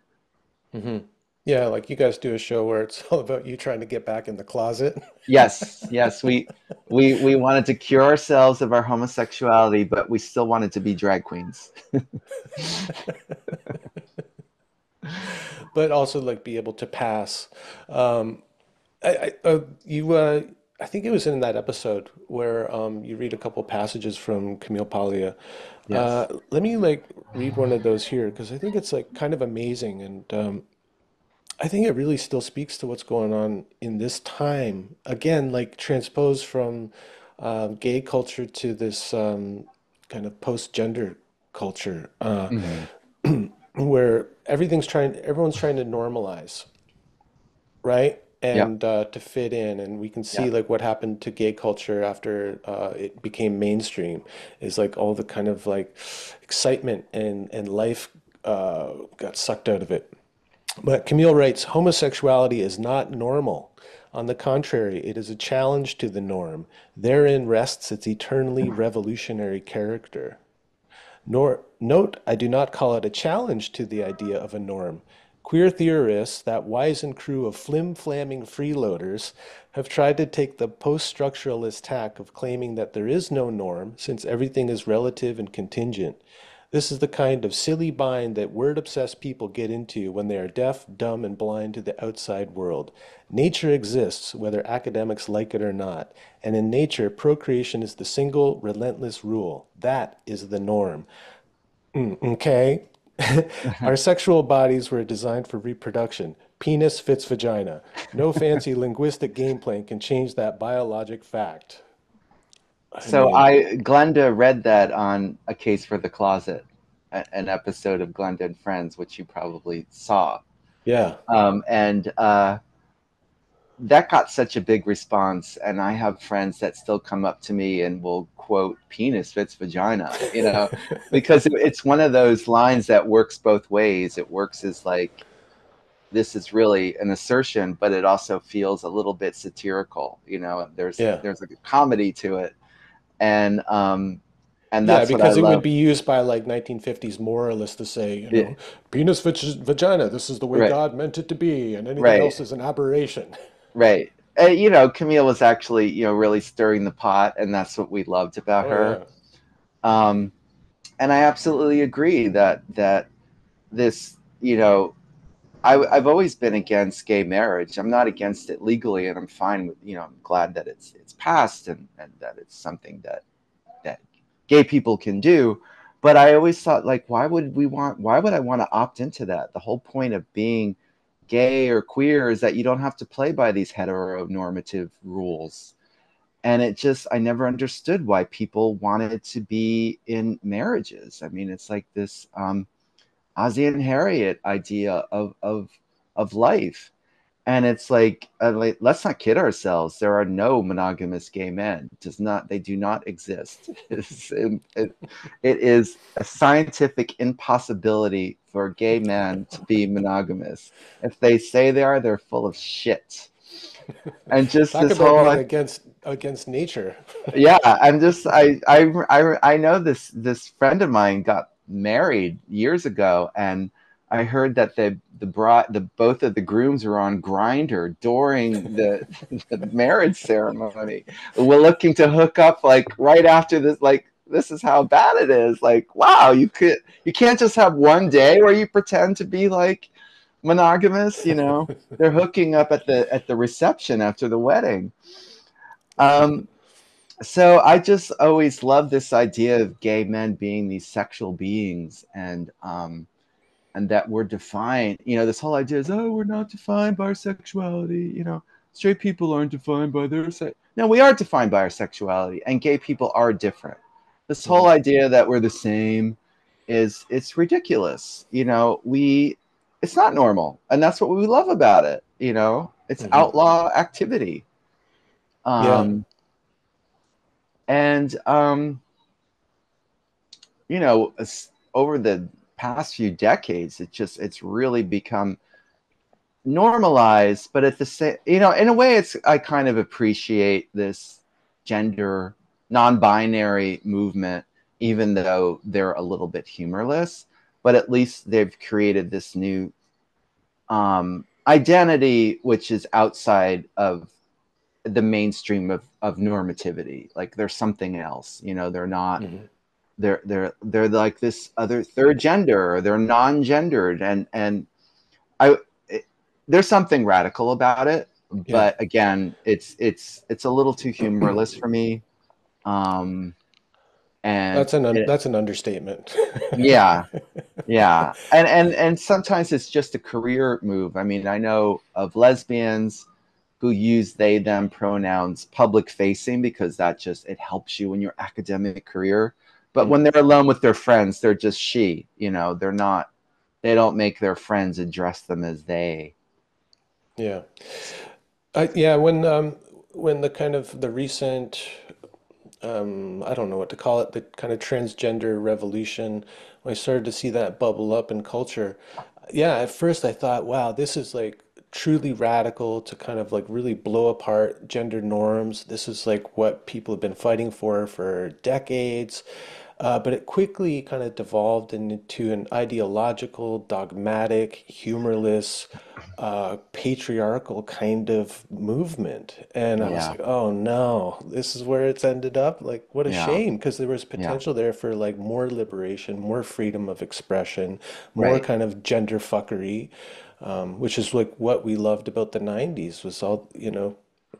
Hmm. Yeah, like you guys do a show where it's all about you trying to get back in the closet.
Yes, yes, we wanted to cure ourselves of our homosexuality, but we still wanted to be drag queens.
But also like be able to pass. Um, I think it was in that episode where you read a couple passages from Camille Paglia.
Yes.
Let me like read one of those here because I think it's like kind of amazing, and I think it really still speaks to what's going on in this time. Again, like transposed from gay culture to this kind of post-gender culture.
Hmm.
Where everyone's trying to normalize, right?
Yeah.
And to fit in, and we can
Yeah.
see like what happened to gay culture after it became mainstream is like all the kind of like excitement and life got sucked out of it. But Camille writes, homosexuality is not normal. On the contrary, it is a challenge to the norm. Therein rests its eternally revolutionary character. Nor note, I do not call it a challenge to the idea of a norm. Queer theorists, that wizened crew of flim-flamming freeloaders, have tried to take the post-structuralist tack of claiming that there is no norm, since everything is relative and contingent. This is the kind of silly bind that word-obsessed people get into when they are deaf, dumb, and blind to the outside world. Nature exists, whether academics like it or not, and in nature, procreation is the single, relentless rule. That is the norm. Okay? Our sexual bodies were designed for reproduction. Penis fits vagina. No fancy linguistic game plan can change that biologic fact. I
So
mean,
Glennda read that on A Case for the Closet, an episode of Glennda and Friends, which you probably saw.
yeah.
And that got such a big response. And I have friends that still come up to me and will quote penis fits vagina, because it's one of those lines that works both ways. It works as like, this is really an assertion, but it also feels a little bit satirical. There's
Yeah.
there's like a comedy to it. And
Yeah,
that's what I
because it would
love.
be used by like 1950s moralists to say,
Yeah,
penis fits vagina, this is the way
right,
God meant it to be, and anything
right,
else is an aberration.
right. Camille was actually, really stirring the pot, and that's what we loved about
Oh,
her.
yeah.
Um, and I absolutely agree that this, I've always been against gay marriage. I'm not against it legally, and I'm fine with, I'm glad that it's passed, and that it's something that gay people can do. But I always thought, like, why would I want to opt into that? The whole point of being gay or queer is that you don't have to play by these heteronormative rules. And I never understood why people wanted to be in marriages. I mean, it's like this Ozzie and Harriet idea of life. And it's like, let's not kid ourselves. There are no monogamous gay men. They do not exist. It is a scientific impossibility for gay men to be monogamous. If they say they are, they're full of shit. And just
Talk
this
about
whole,
being against nature.
yeah, I know this friend of mine got married years ago, and I heard that the both of the grooms were on Grinder during the marriage ceremony. We're looking to hook up like right after this. Like, this is how bad it is. Like, wow, you can't just have one day where you pretend to be like monogamous. They're hooking up at the reception after the wedding. Um, so I just always love this idea of gay men being these sexual beings, and that we're defined. This whole idea is, oh, we're not defined by our sexuality. Straight people aren't defined by their sex. No, we are defined by our sexuality, and gay people are different. This whole
Mhm.
idea that we're the same it's ridiculous. It's not normal, and that's what we love about it. It's
Mhm.
outlaw activity.
Yeah.
Um, and over the past few decades, it's really become normalized. But at the same, in a way, I kind of appreciate this gender non-binary movement, even though they're a little bit humorless. But at least they've created this new identity, which is outside of the mainstream of normativity. Like, there's something else. They're not
Mhm.
they're like this other third gender, or they're non-gendered, and I it, there's something radical about it,
Yeah.
but again, it's a little too humorless for me. um and
That's an understatement.
yeah, yeah, and sometimes it's just a career move. I mean, I know of lesbians who use they them pronouns public facing, because it helps you in your academic career. But when
Mm.
they're alone with their friends, they're just she. They don't make their friends address them as they.
Yeah. Yeah, when the kind of the recent I don't know what to call it, the kind of transgender revolution, when I started to see that bubble up in culture, yeah, at first I thought, wow, this is like truly radical to kind of like really blow apart gender norms. This is like what people have been fighting for decades. But it quickly kind of devolved into an ideological, dogmatic, humorless, patriarchal kind of movement. And I was
Yeah,
like, oh no, this is where it's ended up. Like, what a
yeah,
shame, because there was
yeah.
potential there for like more liberation, more freedom of expression, more
Right,
kind of gender fuckery, which is like what we loved about the 90s was all,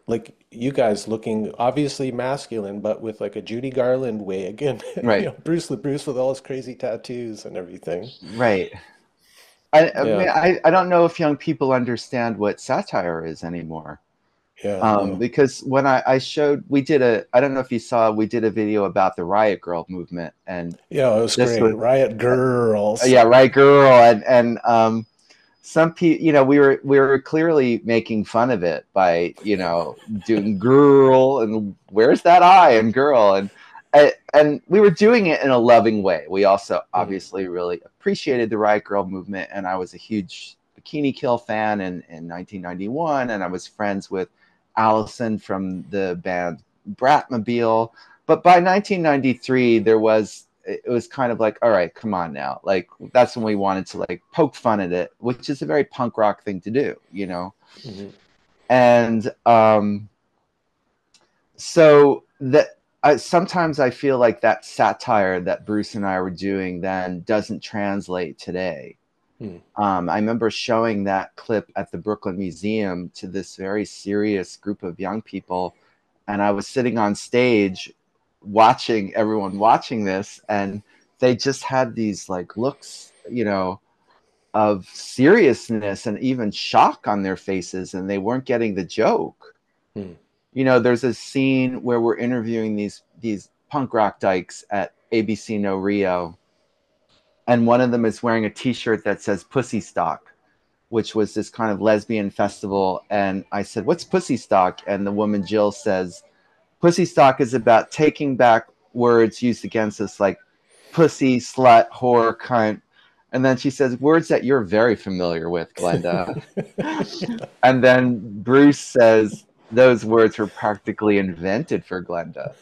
like you guys looking obviously masculine, but with like a Judy Garland wig and
right,
Bruce LaBruce with all his crazy tattoos and everything.
right. I
Yeah,
mean, I don't know if young people understand what satire is anymore.
yeah, no.
Because when I showed, I don't know if you saw, we did a video about the Riot Girl movement, and
Yeah, it was
this
great.
was,
Riot Girls.
yeah, Riot Girl, and some people, we were clearly making fun of it by, doing girl, and where's that I and girl, and we were doing it in a loving way. We also
Mhm.
obviously really appreciated the Riot Girl movement, and I was a huge Bikini Kill fan in 1991, and I was friends with Allison from the band Bratmobile. But by 1993, it was kind of like, all right, come on now. Like, that's when we wanted to like poke fun at it, which is a very punk rock thing to do.
Mhm.
And so that sometimes I feel like that satire that Bruce and I were doing then doesn't translate today.
Mhm.
I remember showing that clip at the Brooklyn Museum to this very serious group of young people, and I was sitting on stage watching everyone watching this, and they just had these like looks, of seriousness and even shock on their faces, and they weren't getting the joke.
Mhm.
There's a scene where we're interviewing these punk rock dykes at ABC No Rio, and one of them is wearing a T-shirt that says "Pussy Stock," which was this kind of lesbian festival. And I said, "What's pussy stock?" And the woman Jill says, "Pussy stock is about taking back words used against us, like pussy, slut, whore, cunt." And then she says, "Words that you're very familiar with, Glennda." And then Bruce says, "Those words were practically invented for Glennda."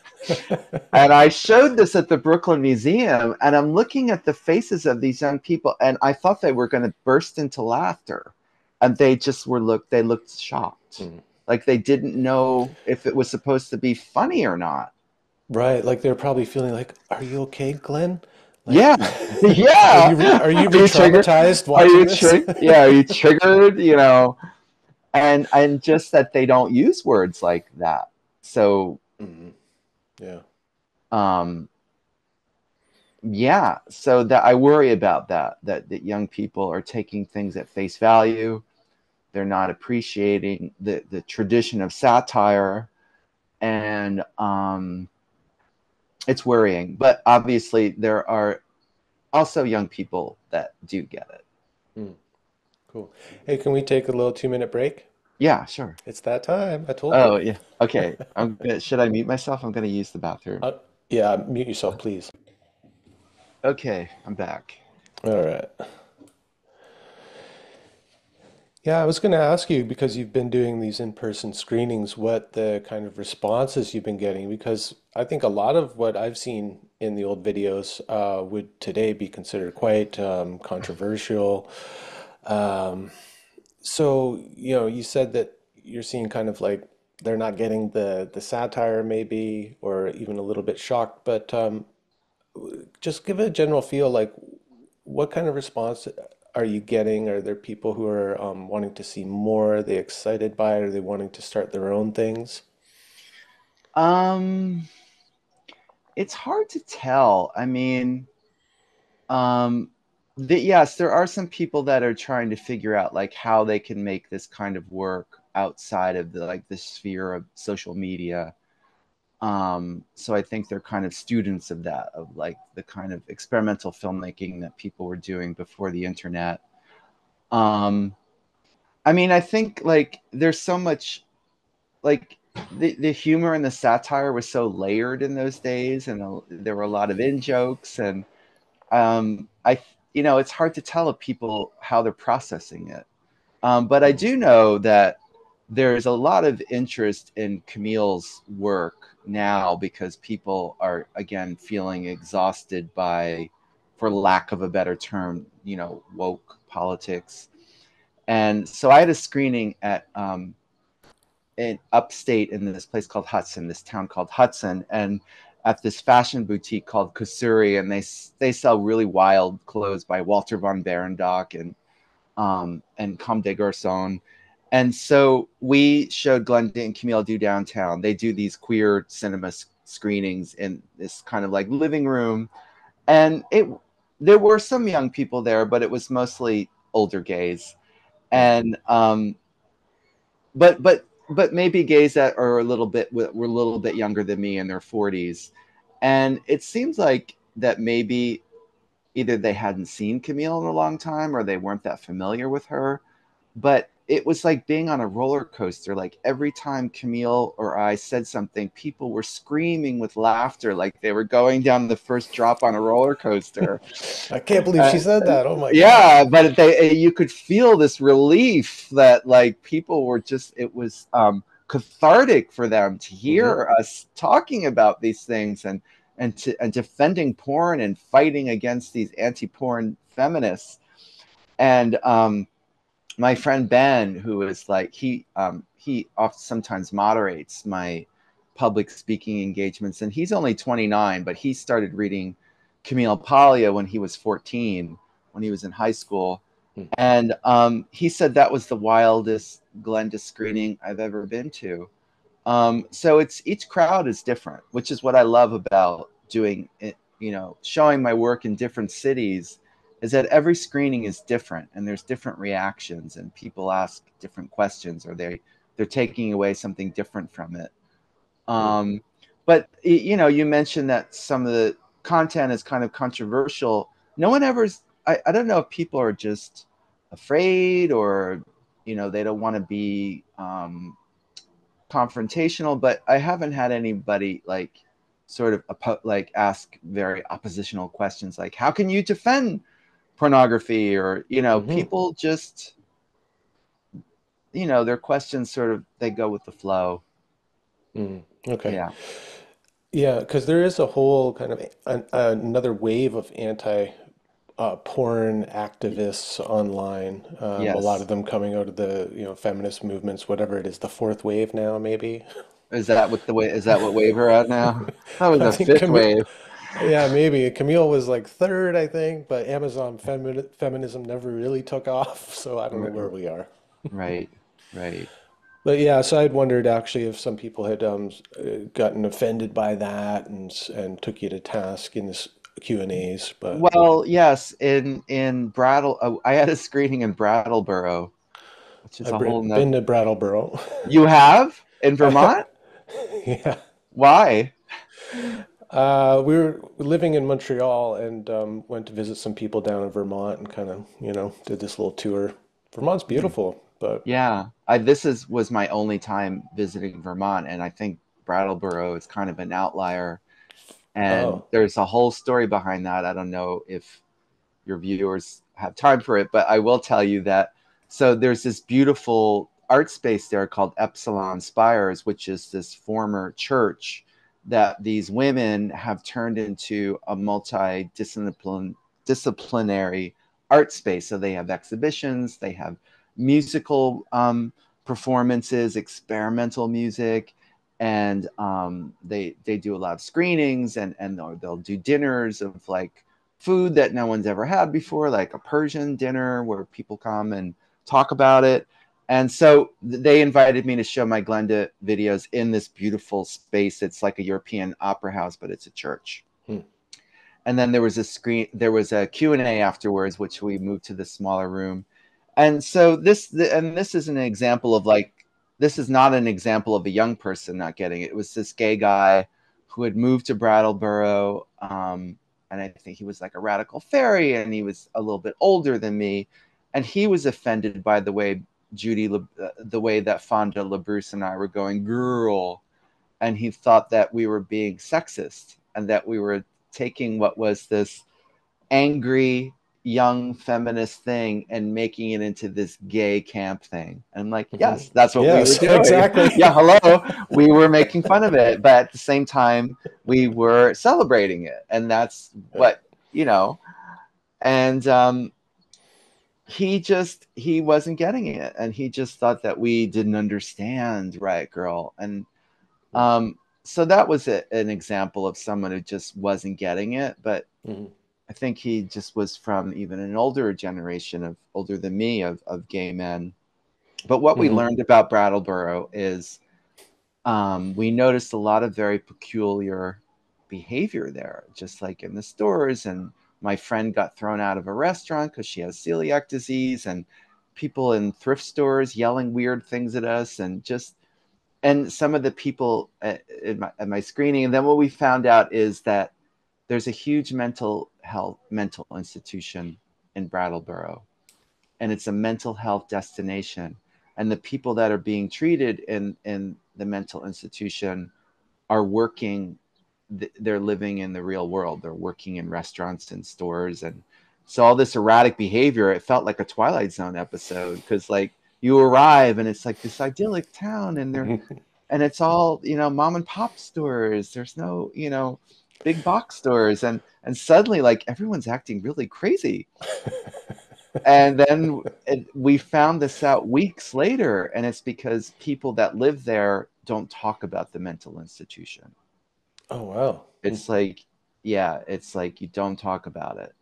And I showed this at the Brooklyn Museum, and I'm looking at the faces of these young people, and I thought they were going to burst into laughter. And they just they looked shocked.
Mm.
Like they didn't know if it was supposed to be funny or not.
Right, like they're probably feeling like, "Are you okay, Glenn? Like,
Yeah, yeah.
are you
Are you triggered?
re-traumatized
Are
watching
you
this?"
triggered? Yeah, are you triggered? And just that they don't use words like that. So
Hmm. Yeah.
um, yeah, so that I worry about that young people are taking things at face value. They're not appreciating the tradition of satire, and it's worrying. But obviously, there are also young people that do get it.
Mm, cool. Hey, can we take a little 2-minute break?
Yeah, sure.
It's that time. I told you.
Oh, yeah. Okay. Should I mute myself? I'm gonna use the bathroom.
Uh, yeah, mute yourself, please.
Okay, I'm back.
All right. Yeah, I was going to ask you because you've been doing these in-person screenings, what the kind of responses you've been getting, because I think a lot of what I've seen in the old videos would today be considered quite controversial. Um, so, you said that you're seeing kind of like they're not getting the satire maybe, or even a little bit shocked, but just give it a general feel like what kind of response are you getting? Are there people who are wanting to see more? Are they excited by it? Are they wanting to start their own things?
Um, it's hard to tell. I mean, um, yes, there are some people that are trying to figure out like how they can make this kind of work outside of the sphere of social media. So I think they're kind of students of that, of like the kind of experimental filmmaking that people were doing before the internet. Um, I mean, I think like there's so much like the humor and the satire was so layered in those days, and there were a lot of in jokes, and I it's hard to tell if people how they're processing it. But I
Mhm.
do know that there's a lot of interest in Camille's work now because people are again feeling exhausted by, for lack of a better term, woke politics. And so I had a screening at in upstate in this place called Hudson, this town called Hudson, and at this fashion boutique called Kusuri, and they sell really wild clothes by Walter von Berendock and Comme des Garçons. And so we showed Glennda and Camille do downtown. They do these queer cinema screenings in this kind of like living room, and there were some young people there, but it was mostly older gays,
Mm.
and but maybe gays that are were a little bit younger than me in their 40s, and it seems like that maybe either they hadn't seen Camille in a long time or they weren't that familiar with her. But it was like being on a roller coaster. Like every time Camille or I said something, people were screaming with laughter, like they were going down the first drop on a roller coaster.
I can't believe
Uh,
she said that. Oh my gosh.
yeah, but you could feel this relief that like people were just, it was cathartic for them to
Hmm.
hear us talking about these things, and defending porn and fighting against these anti-porn feminists. And my friend Ben, who is like he often sometimes moderates my public speaking engagements, and he's only 29, but he started reading Camille Paglia when he was 14, when he was in high school. And he said that was the wildest Glennda screening I've ever been to. So it's each crowd is different, which is what I love about doing it, showing my work in different cities, is that every screening is different and there's different reactions and people ask different questions, or they're taking away something different from it.
Mm.
Um, but you mentioned that some of the content is kind of controversial. No one ever, I don't know if people are just afraid, or they don't want to be confrontational. But I haven't had anybody like sort of like ask very oppositional questions like, how can you defend pornography? Or
Hmm.
people just their questions sort of, they go with the flow.
Mm. Okay.
Yeah.
Yeah, because there is a whole kind of another wave of anti porn activists online. A lot
Yes.
of them coming out of the, feminist movements, whatever it is, the fourth wave now, maybe.
Is that what wave we're at now? That was
I
the
think
fifth wave.
yeah, maybe Camille was like third, I think, but feminism never really took off, so I don't know where we are.
Right. Right.
But yeah, so I'd wondered actually if some people had gotten offended by that and took you to task in this Q&As, but
Well, yes, in Brattle, I had a screening in Brattleboro, which is
I've
a whole
been
nother.
to Brattleboro.
You have in
I,
Vermont?
yeah.
Why?
We were living in Montreal and went to visit some people down in Vermont and kind of, did this little tour. Vermont's
Hmm.
beautiful, but
Yeah, was my only time visiting Vermont, and I think Brattleboro is kind of an outlier. And
oh,
there's a whole story behind that. I don't know if your viewers have time for it, but I will tell you that. So there's this beautiful art space there called Epsilon Spires, which is this former church that these women have turned into a disciplinary art space. So they have exhibitions, they have musical performances, experimental music, and they do a lot of screenings, and they'll do dinners of like food that no one's ever had before, like a Persian dinner where people come and talk about it. And so they invited me to show my Glennda videos in this beautiful space. It's like a European opera house, but it's a church.
hmm.
And then there was a Q&A afterwards, which we moved to the smaller room. And so this is an example of like, this is not an example of a young person not getting it. It was this gay guy who had moved to Brattleboro, and I think he was like a radical fairy, and he was a little bit older than me, and he was offended by the way the way that Fonda LaBruce and I were going, girl, and he thought that we were being sexist and that we were taking what was this angry young feminist thing and making it into this gay camp thing. And I'm like,
Hmm.
yes, that's what we were
Yes,
doing.
exactly.
Yeah, hello. We were making fun of it, but at the same time, we were celebrating it. And that's
Yeah.
what, you know, and he wasn't getting it. And he just thought that we didn't understand, right, girl. And so that was an example of someone who just wasn't getting it. But
Hmm.
I think he just was from even an older generation of older than me of gay men. But what we
Hmm.
learned about Brattleboro is we noticed a lot of very peculiar behavior there, just like in the stores. And my friend got thrown out of a restaurant because she has celiac disease, and people in thrift stores yelling weird things at us, and some of the people at my screening. And then what we found out is that there's a huge mental institution in Brattleboro, and it's a mental health destination. And the people that are being treated in the mental institution are working, they're living in the real world. They're working in restaurants and stores. And so all this erratic behavior, it felt like a Twilight Zone episode, because like you arrive and it's like this idyllic town, and it's all, mom and pop stores. There's no, big box stores, and suddenly like everyone's acting really crazy. And then we found this out weeks later, and it's because people that live there don't talk about the mental institution.
Oh, wow.
It's like, yeah, it's like you don't talk about it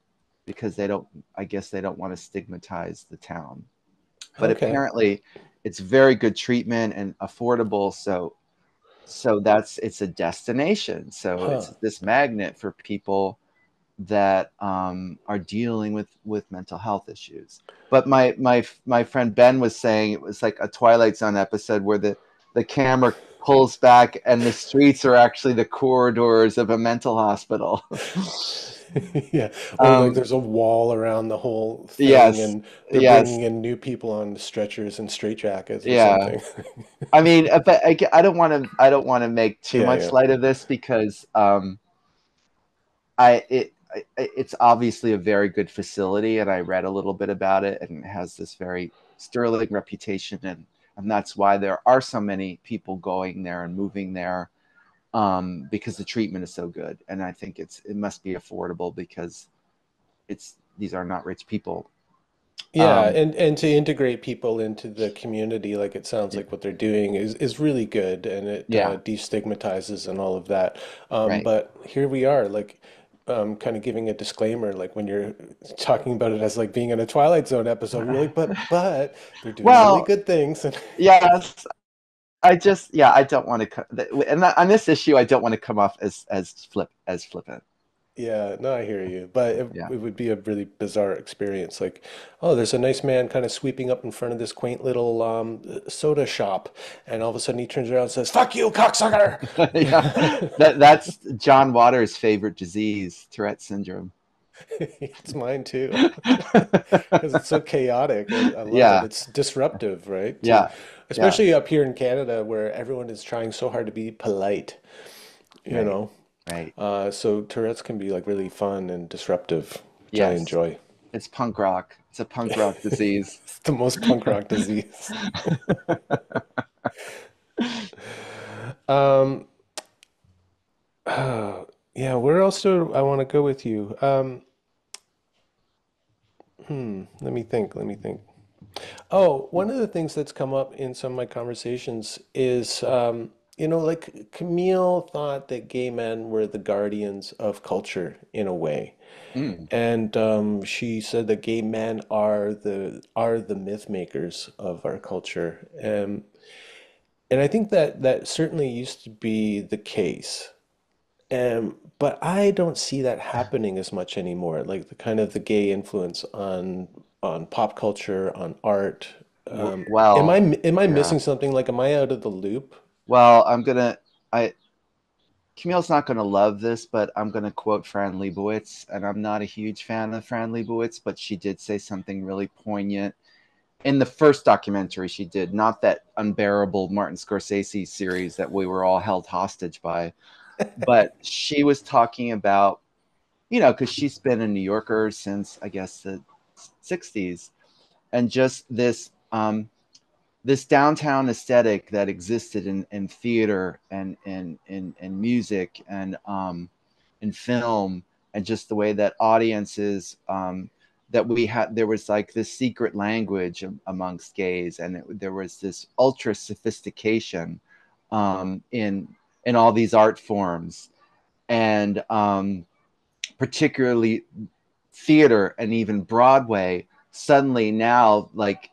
because they don't, I guess they don't want to stigmatize the town. But
Okay.
apparently it's very good treatment and affordable. So it's a destination. So it's
Huh.
this magnet for people that are dealing with mental health issues. But my friend Ben was saying it was like a Twilight Zone episode where the camera pulls back and the streets are actually the corridors of a mental hospital.
Yeah, or like
Um,
there's a wall around the whole thing,
yes,
and they're
yes,
bringing in new people on stretchers and straitjackets or
yeah.
something.
I mean, but I don't want to. I don't want to make too
Yeah,
much
yeah.
light of this because it's obviously a very good facility, and I read a little bit about it, and it has this very sterling reputation, and that's why there are so many people going there and moving there, because the treatment is so good, and I think it must be affordable because it's these are not rich people.
Yeah,
Um,
and to integrate people into the community, like it sounds
yeah,
like what they're doing is really good, and it
yeah,
destigmatizes and all of that.
right.
But here we are, like kind of giving a disclaimer, like when you're talking about it as like being in a Twilight Zone episode, we're like, but they're doing really
Well,
good things. And
yes, I don't want to, and on this issue, I don't want to come off as flippant.
yeah, no, I hear you. But
Yeah.
it would be a really bizarre experience. Like, oh, there's a nice man kind of sweeping up in front of this quaint little soda shop, and all of a sudden he turns around and says, "Fuck you, cocksucker!"
Yeah, that's John Waters' favorite disease, Tourette syndrome.
It's mine too, because it's so chaotic. I love it.
Yeah,
It's disruptive, right? To
yeah, yeah.
especially up here in Canada, where everyone is trying so hard to be polite, you
Right,
know.
right.
So Tourette's can be like really fun and disruptive, which I
Yes,
enjoy.
it's punk rock. It's a punk rock disease.
It's the most punk rock disease. Um, yeah, where else do I want to go with you? Let me think. Let me think. Oh, one of the things that's come up in some of my conversations is, like Camille thought that gay men were the guardians of culture in a way.
Mm,
And she said that gay men are the myth makers of our culture. And I think that that certainly used to be the case. But I don't see that happening as much anymore. Like the kind of the gay influence on pop culture, on art.
well,
Am I
yeah.
missing something? Like, am I out of the loop?
Well, I Camille's not gonna love this, but I'm gonna quote Fran Lebowitz, and I'm not a huge fan of Fran Lebowitz, but she did say something really poignant in the first documentary she did, not that unbearable Martin Scorsese series that we were all held hostage by, but she was talking about, because she's been a New Yorker since I guess the 60s, and just this downtown aesthetic that existed in theater and in music and in film, and just the way that audiences, that we had, there was like this secret language amongst gays, and there was this ultra sophistication, in all these art forms, and particularly theater and even Broadway. Suddenly now, like,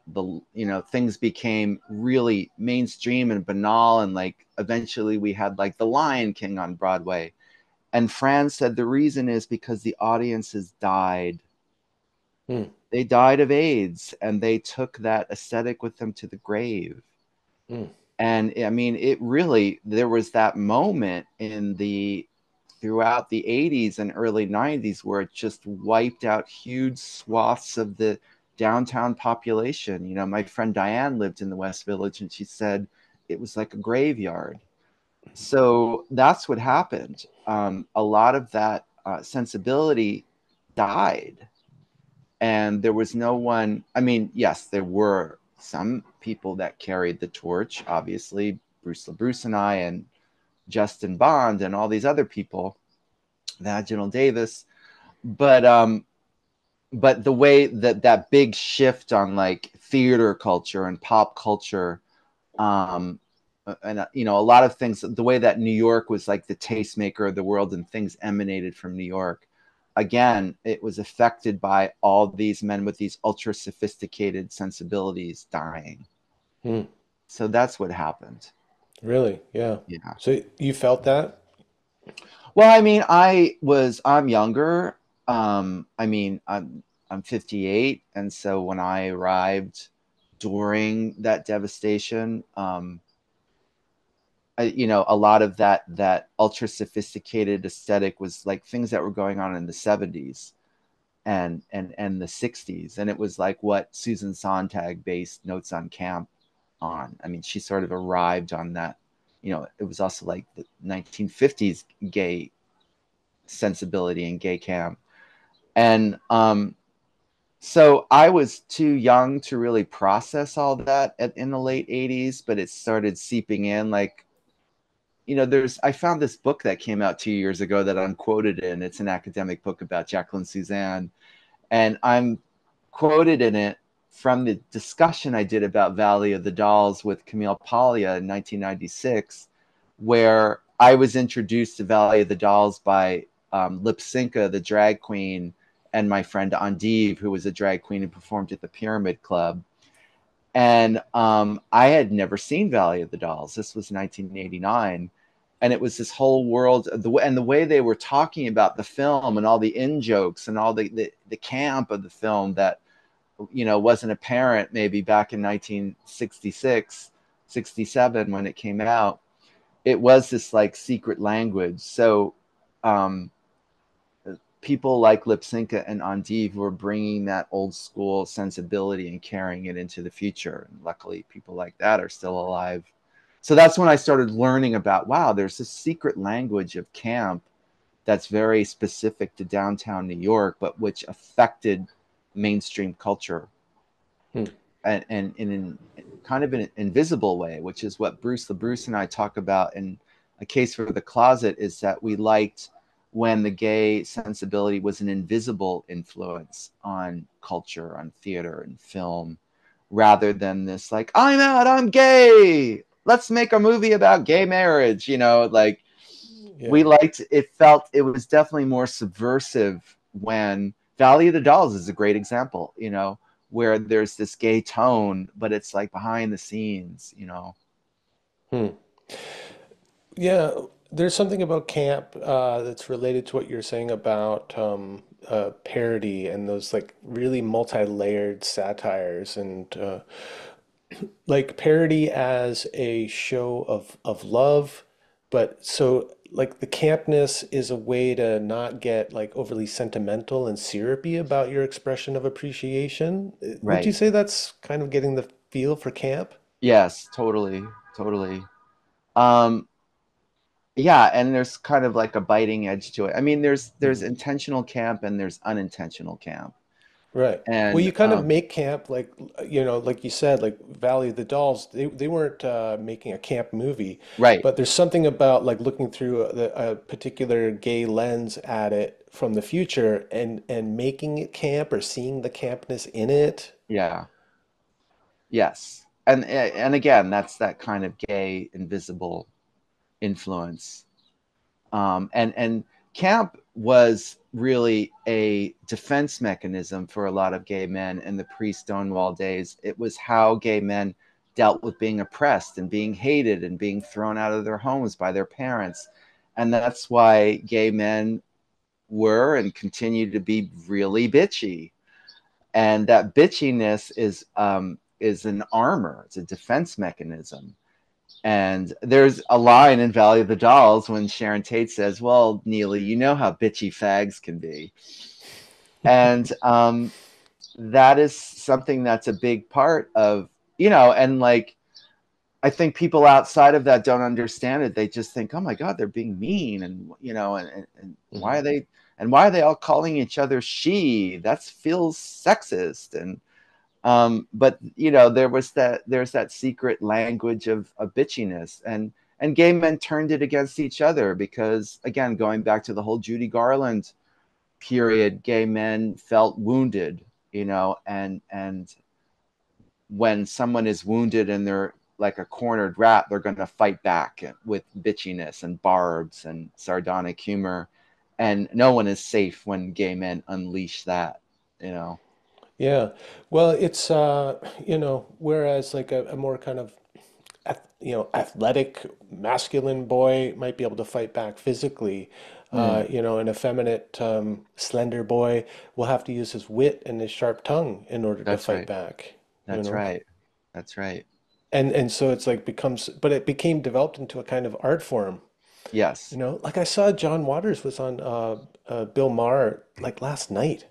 things became really mainstream and banal, and like eventually we had like the Lion King on Broadway. And Fran said the reason is because the audiences died.
Hmm,
They died of AIDS, and they took that aesthetic with them to the grave.
hmm,
And I mean, it really, there was that moment in the throughout the 80s and early 90s where it just wiped out huge swaths of the downtown population. My friend Diane lived in the West Village, and she said it was like a graveyard. So that's what happened. A lot of that sensibility died, and there was no one. I mean, yes, there were some people that carried the torch, obviously Bruce LaBruce and I, and Justin Bond, and all these other people, Vaginal Davis. But the way that big shift on like theater culture and pop culture, um and a lot of things, the way that New York was like the tastemaker of the world and things emanated from New York, again, it was affected by all these men with these ultra sophisticated sensibilities dying.
hmm.
So that's what happened.
Really? Yeah.
Yeah.
So you felt that?
Well, I mean, I'm younger. I mean, I'm 58, and so when I arrived during that devastation, a lot of that ultra sophisticated aesthetic was like things that were going on in the 70s and the 60s, and it was like what Susan Sontag based Notes on Camp on. I mean, she sort of arrived on that. It was also like the 1950s gay sensibility and gay camp. And so I was too young to really process all that in the late 80s, but it started seeping in. Like, I found this book that came out 2 years ago that I'm quoted in. It's an academic book about Jacqueline Suzanne. And I'm quoted in it from the discussion I did about Valley of the Dolls with Camille Paglia in 1996, where I was introduced to Valley of the Dolls by Lipsinka, the drag queen, and my friend Andiv, who was a drag queen who performed at the Pyramid Club. And I had never seen Valley of the Dolls. This was 1989. And it was this whole world and the way they were talking about the film and all the in jokes and all the camp of the film that, wasn't apparent maybe back in 1966, 67 when it came out. It was this like secret language. So people like Lipsinka and Andiv were bringing that old school sensibility and carrying it into the future. And luckily, people like that are still alive. So that's when I started learning about, wow, there's this secret language of camp that's very specific to downtown New York, but which affected mainstream culture
Hmm.
and in kind of an invisible way, which is what Bruce LaBruce and I talk about in A Case for the Closet, is that we liked when the gay sensibility was an invisible influence on culture, on theater and film, rather than this like, I'm out, I'm gay, let's make a movie about gay marriage. Like, we
Yeah.
liked it. Felt it was definitely more subversive. When Valley of the Dolls is a great example, where there's this gay tone, but it's like behind the scenes.
Hmm. Yeah, there's something about camp that's related to what you're saying about parody and those like really multi-layered satires and like parody as a show of love, but so like the campness is a way to not get like overly sentimental and syrupy about your expression of appreciation. Would you
Right.
say that's kind of getting the feel for camp?
Yes, totally, totally. um yeah, and there's kind of like a biting edge to it. I mean, there's
Mhm.
intentional camp and there's unintentional camp.
Right. Well,
And
you kind of make camp like like you said, like Valley of the Dolls. They weren't making a camp movie,
right.
but there's something about like looking through a particular gay lens at it from the future and making it camp or seeing the campness in it.
Yeah. Yes. And again, that's that kind of gay invisible influence. And camp was really a defense mechanism for a lot of gay men in the pre-Stonewall days. It was how gay men dealt with being oppressed and being hated and being thrown out of their homes by their parents. And that's why gay men were and continue to be really bitchy. And that bitchiness is an armor. It's a defense mechanism. And there's a line in Valley of the Dolls when Sharon Tate says, "Well, Neely, you know how bitchy fags can be." And that is something that's a big part of, and like, I think people outside of that don't understand it. They just think, "Oh my God, they're being mean," and
Mhm.
why are they all calling each other she? That feels sexist. And but there's that secret language of bitchiness, and gay men turned it against each other because, again, going back to the whole Judy Garland period, gay men felt wounded, and when someone is wounded and they're like a cornered rat, they're going to fight back with bitchiness and barbs and sardonic humor, and no one is safe when gay men unleash that.
Yeah. Well, it's whereas like a more kind of athletic masculine boy might be able to fight back physically.
Mm,
An effeminate, slender boy will have to use his wit and his sharp tongue in order to
that's
fight
right.
back, you
That's
know?
right. That's right.
And so it's like becomes, but it became developed into a kind of art form. You
Yes.
know, like I saw John Waters was on Bill Maher like last night,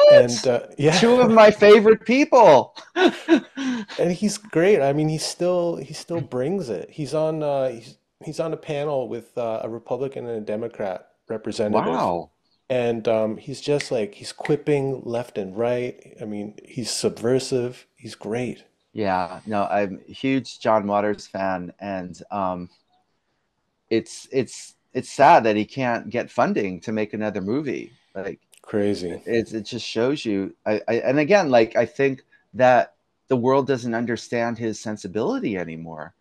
and
What?
yeah,
Two of my favorite people.
and he's great. I mean, he still brings it. He's on a panel with a Republican and a Democrat representative,
Wow.
and he's just like he's quipping left and right. I mean, he's subversive. He's great.
Yeah, no, I'm a huge John Waters fan, and it's sad that he can't get funding to make another movie. Like
Crazy.
it just shows you. And again, like I think that the world doesn't understand his sensibility anymore.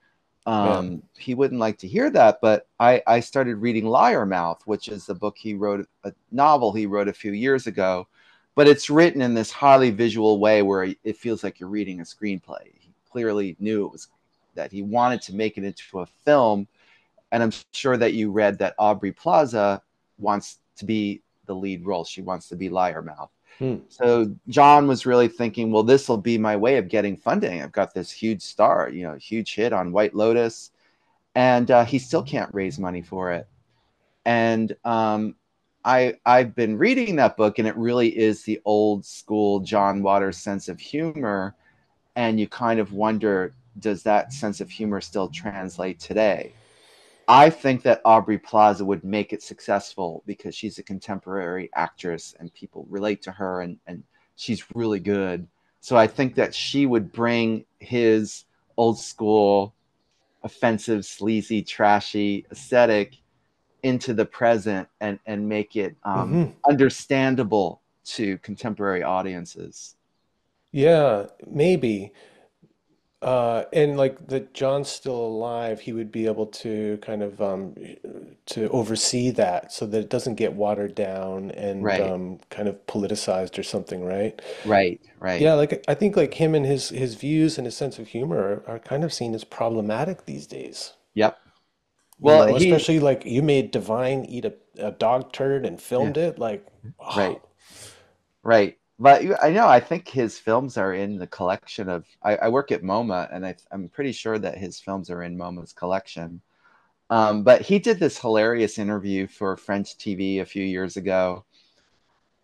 Yeah.
He wouldn't like to hear that, but I started reading Liar Mouth, which is the book he wrote, a novel he wrote a few years ago, but it's written in this highly visual way where it feels like you're reading a screenplay. He clearly knew it was that he wanted to make it into a film, and I'm sure that you read that Aubrey Plaza wants to be the lead role. She wants to be Liar Mouth.
Hmm.
So John was really thinking, well, this will be my way of getting funding. I've got this huge star, huge hit on White Lotus, and he still can't raise money for it. And I've been reading that book, and it really is the old school John Waters sense of humor. And you kind of wonder, does that sense of humor still translate today? I think that Aubrey Plaza would make it successful because she's a contemporary actress and people relate to her, and she's really good. So I think that she would bring his old school, offensive, sleazy, trashy aesthetic into the present and make it
Hmm.
understandable to contemporary audiences.
Yeah, maybe. And like that John's still alive, he would be able to kind of to oversee that so that it doesn't get watered down and
Right,
kind of politicized or something, right?
right, right.
Yeah, like I think like him and his views and his sense of humor are kind of seen as problematic these days.
Yep.
You
Well,
know, especially like you made Divine eat a dog turd and
yeah,
filmed it, like,
right.
wow.
Right. But I know, I think his films are in the collection of, I work at MoMA, and I'm pretty sure that his films are in MoMA's collection. But he did this hilarious interview for French TV a few years ago.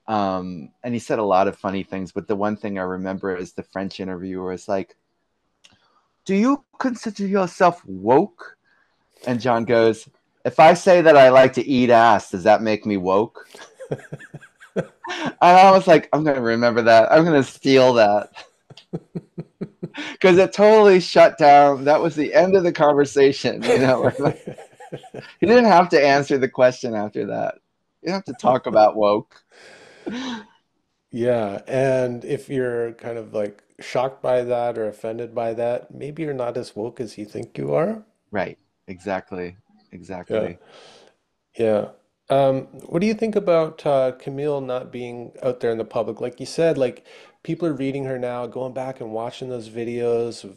And he said a lot of funny things, but the one thing I remember is the French interviewer was like, do you consider yourself woke? And John goes, if I say that I like to eat ass, does that make me woke? And I was like, I'm going to remember that. I'm going to steal that. Because it totally shut down. That was the end of the conversation. He didn't have to answer the question after that. You don't have to talk about woke.
Yeah, and if you're kind of like shocked by that or offended by that, maybe you're not as woke as you think you are.
Right. Exactly.
Yeah.
Exactly.
Yeah. What do you think about Camille not being out there in the public? Like you said, like people are reading her now, going back and watching those videos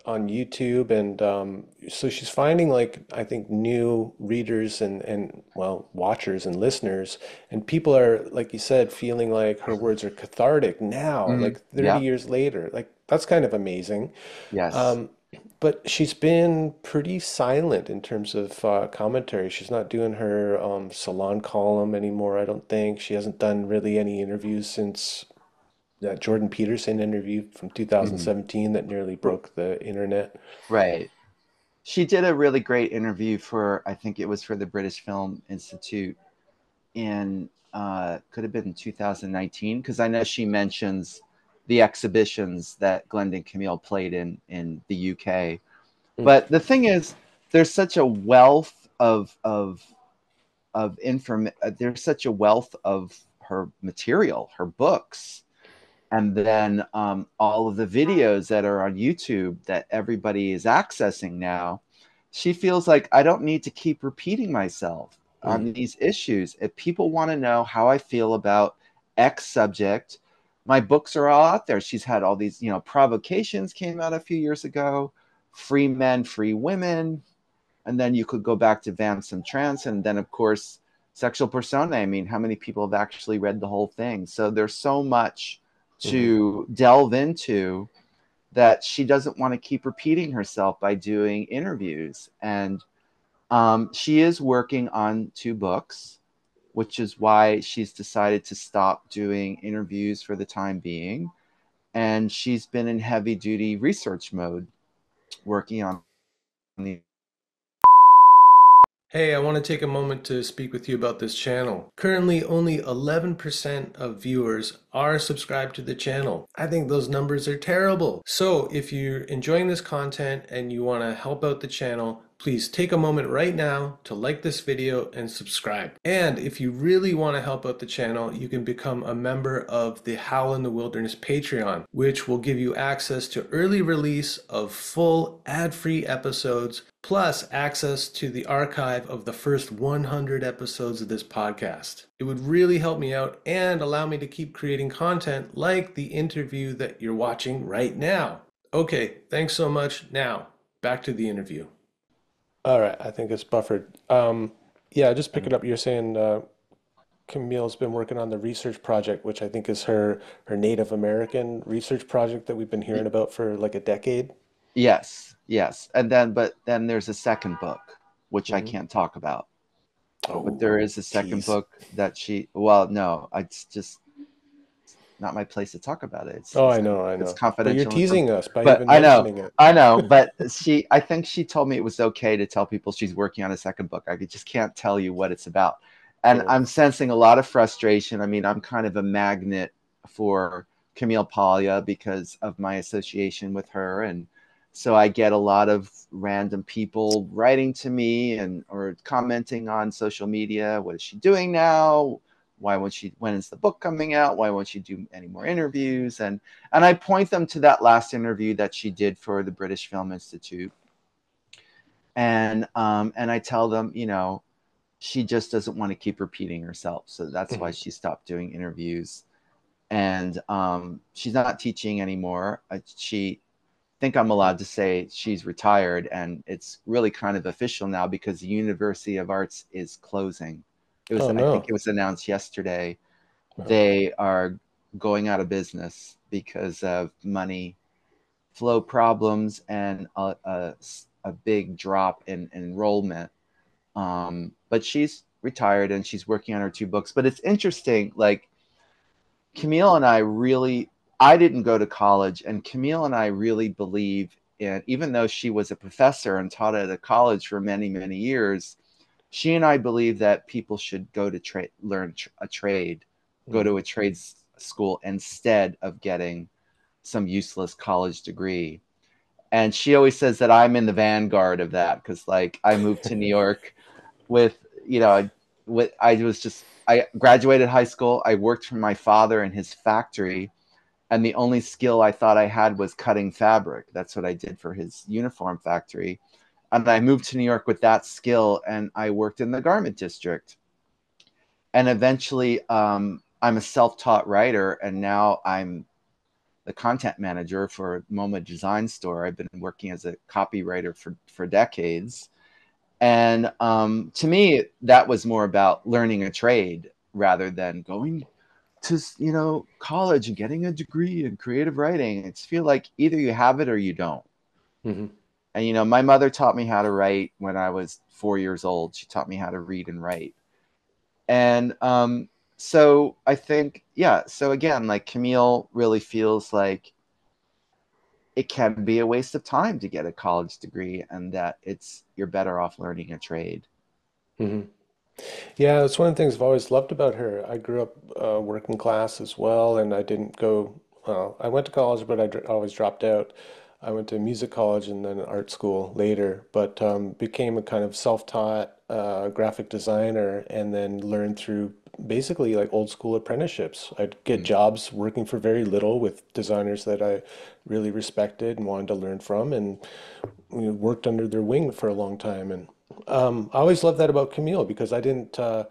on YouTube, and so she's finding like I think new readers and well watchers and listeners, and people are like you said feeling like her words are cathartic now, like 30
Yep.
years later. Like that's kind of amazing.
Yes.
Um, but she's been pretty silent in terms of commentary. She's not doing her salon column anymore, I don't think. She hasn't done really any interviews since that Jordan Peterson interview from
Mhm.
2017 that nearly broke the internet.
Right. She did a really great interview for, I think it was for the British Film Institute in, could have been 2019, because I know she mentions the exhibitions that Glennda and Camille played in the UK.
Mm.
But the thing is, there's such a wealth of inform. There's such a wealth of her material, her books, and then all of the videos that are on YouTube that everybody is accessing now. She feels like I don't need to keep repeating myself
Mm.
on these issues. If people want to know how I feel about X subject, my books are all out there. She's had all these, Provocations came out a few years ago, Free Men, Free Women, and then you could go back to Vamps and Trance, and then of course Sexual Persona. I mean, how many people have actually read the whole thing? So there's so much
Hmm.
to delve into, that she doesn't want to keep repeating herself by doing interviews. And she is working on 2 books, which is why she's decided to stop doing interviews for the time being. And she's been in heavy duty research mode, working on the.
Hey, I want to take a moment to speak with you about this channel. Currently, only 11% of viewers are subscribed to the channel. I think those numbers are terrible. So if you're enjoying this content and you want to help out the channel, please take a moment right now to like this video and subscribe. And if you really want to help out the channel, you can become a member of the Howl in the Wilderness Patreon, which will give you access to early release of full ad-free episodes, plus access to the archive of the first 100 episodes of this podcast. It would really help me out and allow me to keep creating content like the interview that you're watching right now. Okay, thanks so much. Now, back to the interview. All right, I think it's buffered. Yeah, just picking up, you're saying Camille's been working on the research project, which I think is her Native American research project that we've been hearing about for like a decade.
Yes, yes. And then, but then there's a second book, which I
Hmm.
can't talk about. But there
Oh,
is a second
tease.
book that well, no, it's just not my place to talk about it.
Oh, I
It's
know. But you're
confidential
teasing
information.
us by
But
even mentioning it.
I know. But I think she told me it was okay to tell people she's working on a second book. Just can't tell you what it's about. And
Sure.
I'm sensing a lot of frustration. I mean, I'm kind of a magnet for Camille Paglia because of my association with her, and so I get a lot of random people writing to me and or commenting on social media. What is she doing now? When is the book coming out? Why won't she do any more interviews? And I point them to that last interview that she did for the British Film Institute. And I tell them, she just doesn't want to keep repeating herself. So that's why
Mhm.
she stopped doing interviews. And she's not teaching anymore. She think I'm allowed to say she's retired, and it's really kind of official now because the University of Arts is closing.
Oh
I think
no.
it was announced yesterday.
Oh.
They are going out of business because of money flow problems and a big drop in enrollment. But she's retired and she's working on her 2 books. But it's interesting, like Camille and I really, I didn't go to college, and Camille and I really believe in, even though she was a professor and taught at a college for many, many years, she and I believe that people should go to learn a trade, go
Mhm.
to a trade school instead of getting some useless college degree. And she always says that I'm in the vanguard of that because, like, I moved to New York with, you know, I graduated high school. I worked for my father in his factory, and the only skill I thought I had was cutting fabric. That's what I did for his uniform factory. And I moved to New York with that skill, and I worked in the garment district. And eventually, I'm a self-taught writer, and now I'm the content manager for MoMA Design Store. I've been working as a copywriter for decades. And to me, that was more about learning a trade rather than going to, college and getting a degree in creative writing. It's feel like either you have it or you don't.
Mhm.
And my mother taught me how to write when I was 4 years old. She taught me how to read and write. And so I think, yeah. So again, like Camille really feels like it can be a waste of time to get a college degree, and that you're better off learning a trade.
Mhm. Yeah, that's one of the things I've always loved about her. I grew up working class as well, and I didn't go, well, I went to college, but I always dropped out. I went to music college and then art school later, but became a kind of self-taught graphic designer and then learned through basically like old school apprenticeships. I'd get
Mm.
jobs working for very little with designers that I really respected and wanted to learn from, and worked under their wing for a long time. And I always loved that about Camille because I didn't, I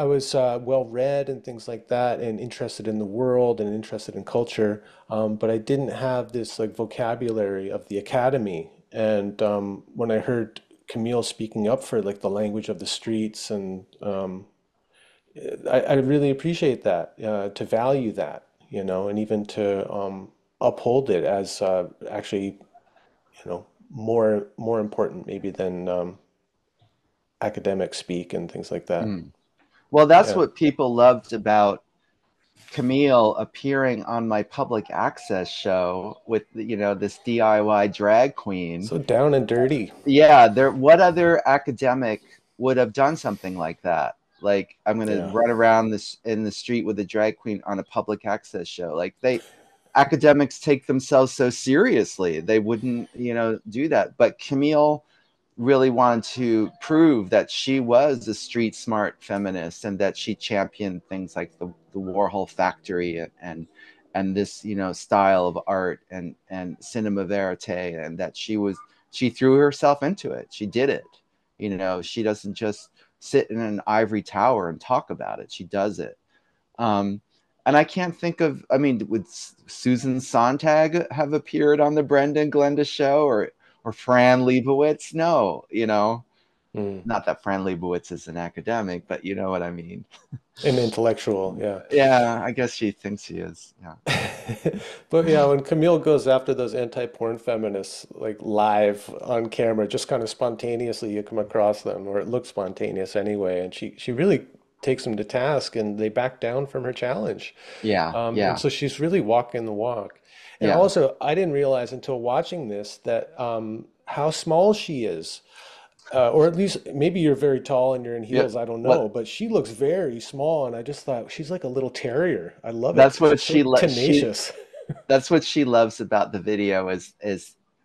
was well read and things like that, and interested in the world and interested in culture, but I didn't have this like vocabulary of the academy. And when I heard Camille speaking up for like the language of the streets, and I really appreciate that, to value that, and even to uphold it as actually, more important maybe than academic speak and things like that.
Mm. Well, that's
Yeah.
what people loved about Camille appearing on my public access show with, this DIY drag queen.
So down and dirty.
Yeah, what other academic would have done something like that? Like, I'm going to
Yeah.
run around this in the street with a drag queen on a public access show. Like, academics take themselves so seriously. They wouldn't, do that. But Camille really wanted to prove that she was a street smart feminist and that she championed things like the Warhol Factory and this, style of art and cinema verite, and that she threw herself into it. She did it. She doesn't just sit in an ivory tower and talk about it. She does it. Um, and I can't think of, I mean, would Susan Sontag have appeared on the Brenda and Glennda show, or Fran Lebowitz? No,
Mm.
not that Fran Lebowitz is an academic, but you know what I mean.
An intellectual, yeah.
Yeah, I guess she thinks she is. Yeah.
But yeah, when Camille goes after those anti-porn feminists, like live on camera, just kind of spontaneously you come across them, or it looks spontaneous anyway, and she really takes them to task, and they back down from her challenge.
Yeah.
And
Yeah.
so she's really walking the walk. And
Yeah.
also, I didn't realize until watching this that how small she is. Or at least maybe you're very tall and you're in
Yeah.
heels, I don't
What
know, but she looks very small, and I just thought she's like a little terrier. I love it.
that's what
She's so tenacious.
that's what she loves about the video is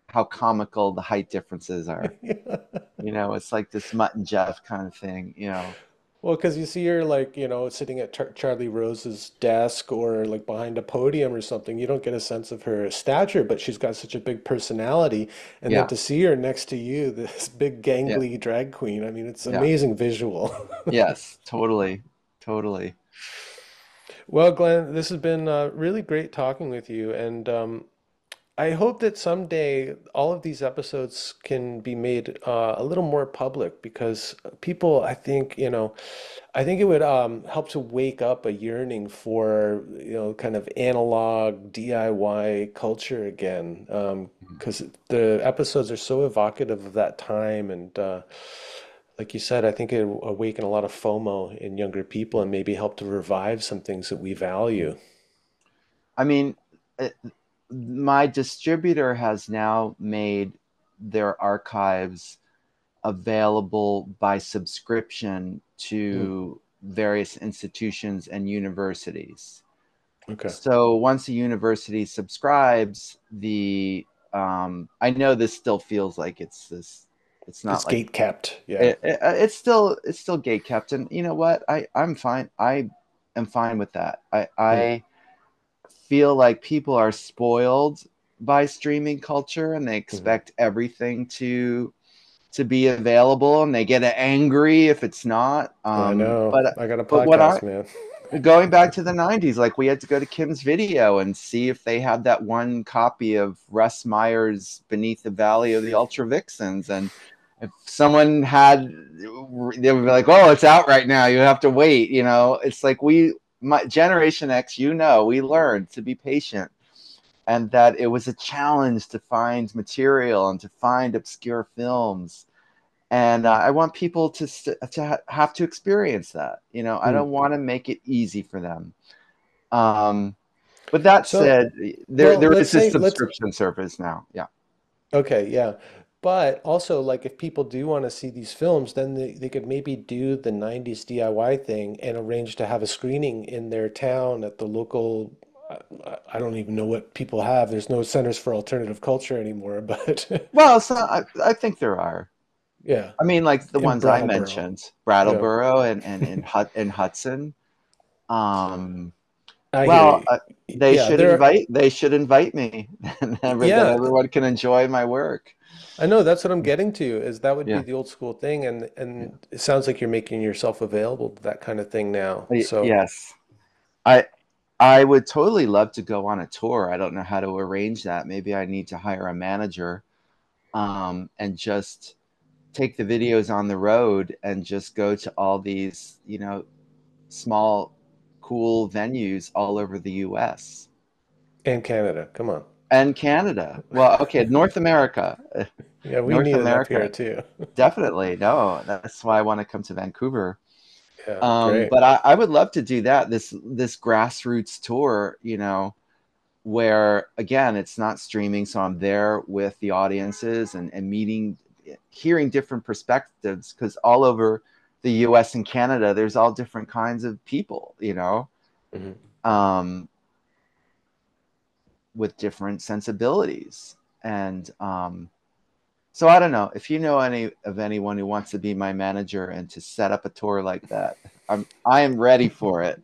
how comical the height differences are. It's like this Mutt and Jeff kind of thing.
Well, because you see her like, sitting at Charlie Rose's desk or like behind a podium or something. You don't get a sense of her stature, but she's got such a big personality. And then
Yeah.
to see her next to you, this big
Yeah.
gangly drag queen, I mean, it's
Yeah.
amazing visual.
Yes, totally. Totally.
Well, Glenn, this has been really great talking with you, and I hope that someday all of these episodes can be made a little more public because people, I think it would help to wake up a yearning for, kind of analog DIY culture again. Because the episodes are so evocative of that time, and like you said, I think it will awaken a lot of FOMO in younger people and maybe help to revive some things that we value.
I mean, it, my distributor has now made their archives available by subscription
Mm,
to various institutions and universities.
okay.
So once a university subscribes, I know this still feels like it's
It's
not like
gate kept. Yeah.
it's still gate kept, and you know what? I'm fine. I am fine with that.
Mm,
I feel like people are spoiled by streaming culture and they
mhm.
expect everything to be available and they get angry if it's not.
I know.
But
I got a
but what I
podcast, man.
going back to the 90s, like we had to go to Kim's Video and see if they had that one copy of Russ Meyer's Beneath the Valley of the Ultra Vixens. And if someone had, they would be like, oh, it's out right now. You have to wait. It's like my Generation X, we learned to be patient and that it was a challenge to find material and to find obscure films. And I want people to have to experience that. I
Mm.
don't want to make it easy for them. Um, but that
So,
said, there
well,
there
let's
is a
say let's
subscription service now. Yeah.
okay, yeah. But also, like, if people do want to see these films, then they could maybe do the 90s DIY thing and arrange to have a screening in their town at the local. I don't even know what people have. There's no centers for alternative culture anymore, but
Well, so I think there are.
yeah,
I mean, like the
in
ones I
Brattleboro.
mentioned,
Yeah,
Brattleboro and Hudson. Um,
I hear
well,
you.
they
Yeah,
should
there.
invite me, and then
Yeah,
everyone can enjoy my work.
I know that's what I'm getting to, is that would be
Yeah.
the old school thing, and
Yeah.
it sounds like you're making yourself available to that kind of thing now. So,
Yes. I I would totally love to go on a tour. I don't know how to arrange that. Maybe I need to hire a manager, and just take the videos on the road and just go to all these, small, cool venues all over the US.
And Canada, come on.
and Canada. Well, okay, North America.
Yeah, we
North
need it up here
America.
too.
Definitely. No, that's why I want to come to Vancouver.
Yeah, great.
But I would love to do that, this grassroots tour, where again it's not streaming, so I'm there with the audiences and meeting, hearing different perspectives, because all over the US and Canada there's all different kinds of people,
Mhm.
um, with different sensibilities. And so I don't know if you know anyone who wants to be my manager and to set up a tour like that. I am ready for it.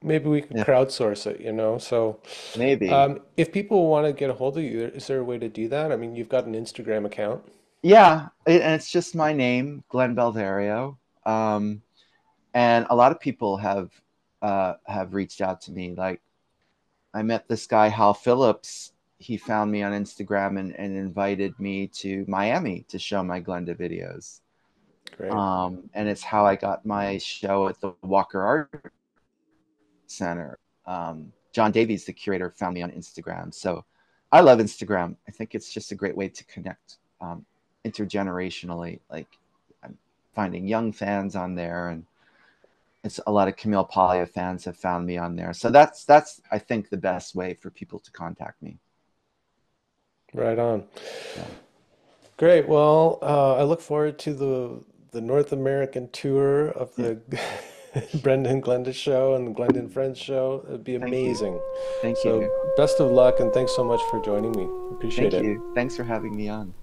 Maybe we could
Yeah,
crowdsource it, So,
maybe.
if people want to get a hold of you, is there a way to do that? I mean, you've got an Instagram account.
Yeah, and it's just my name, Glenn Belverio. Um, and a lot of people have reached out to me. Like I met this guy Hal Phillips. He found me on Instagram and invited me to Miami to show my Glennda videos.
Great.
And it's how I got my show at the Walker Art Center. John Davies, the curator, found me on Instagram. So I love Instagram. I think it's just a great way to connect intergenerationally. Like I'm finding young fans on there, and it's a lot of Camille Paglia fans have found me on there. So that's I think the best way for people to contact me.
Right on.
Yeah.
Great. Well, I look forward to the North American tour of
Yeah.
the Brendan Glenda show and the Glenda and Friends show. It'd be
Thank you.
amazing.
Thank
So,
you.
best of luck and thanks so much for joining me. Appreciate
Thank
it.
you. Thanks for having me on.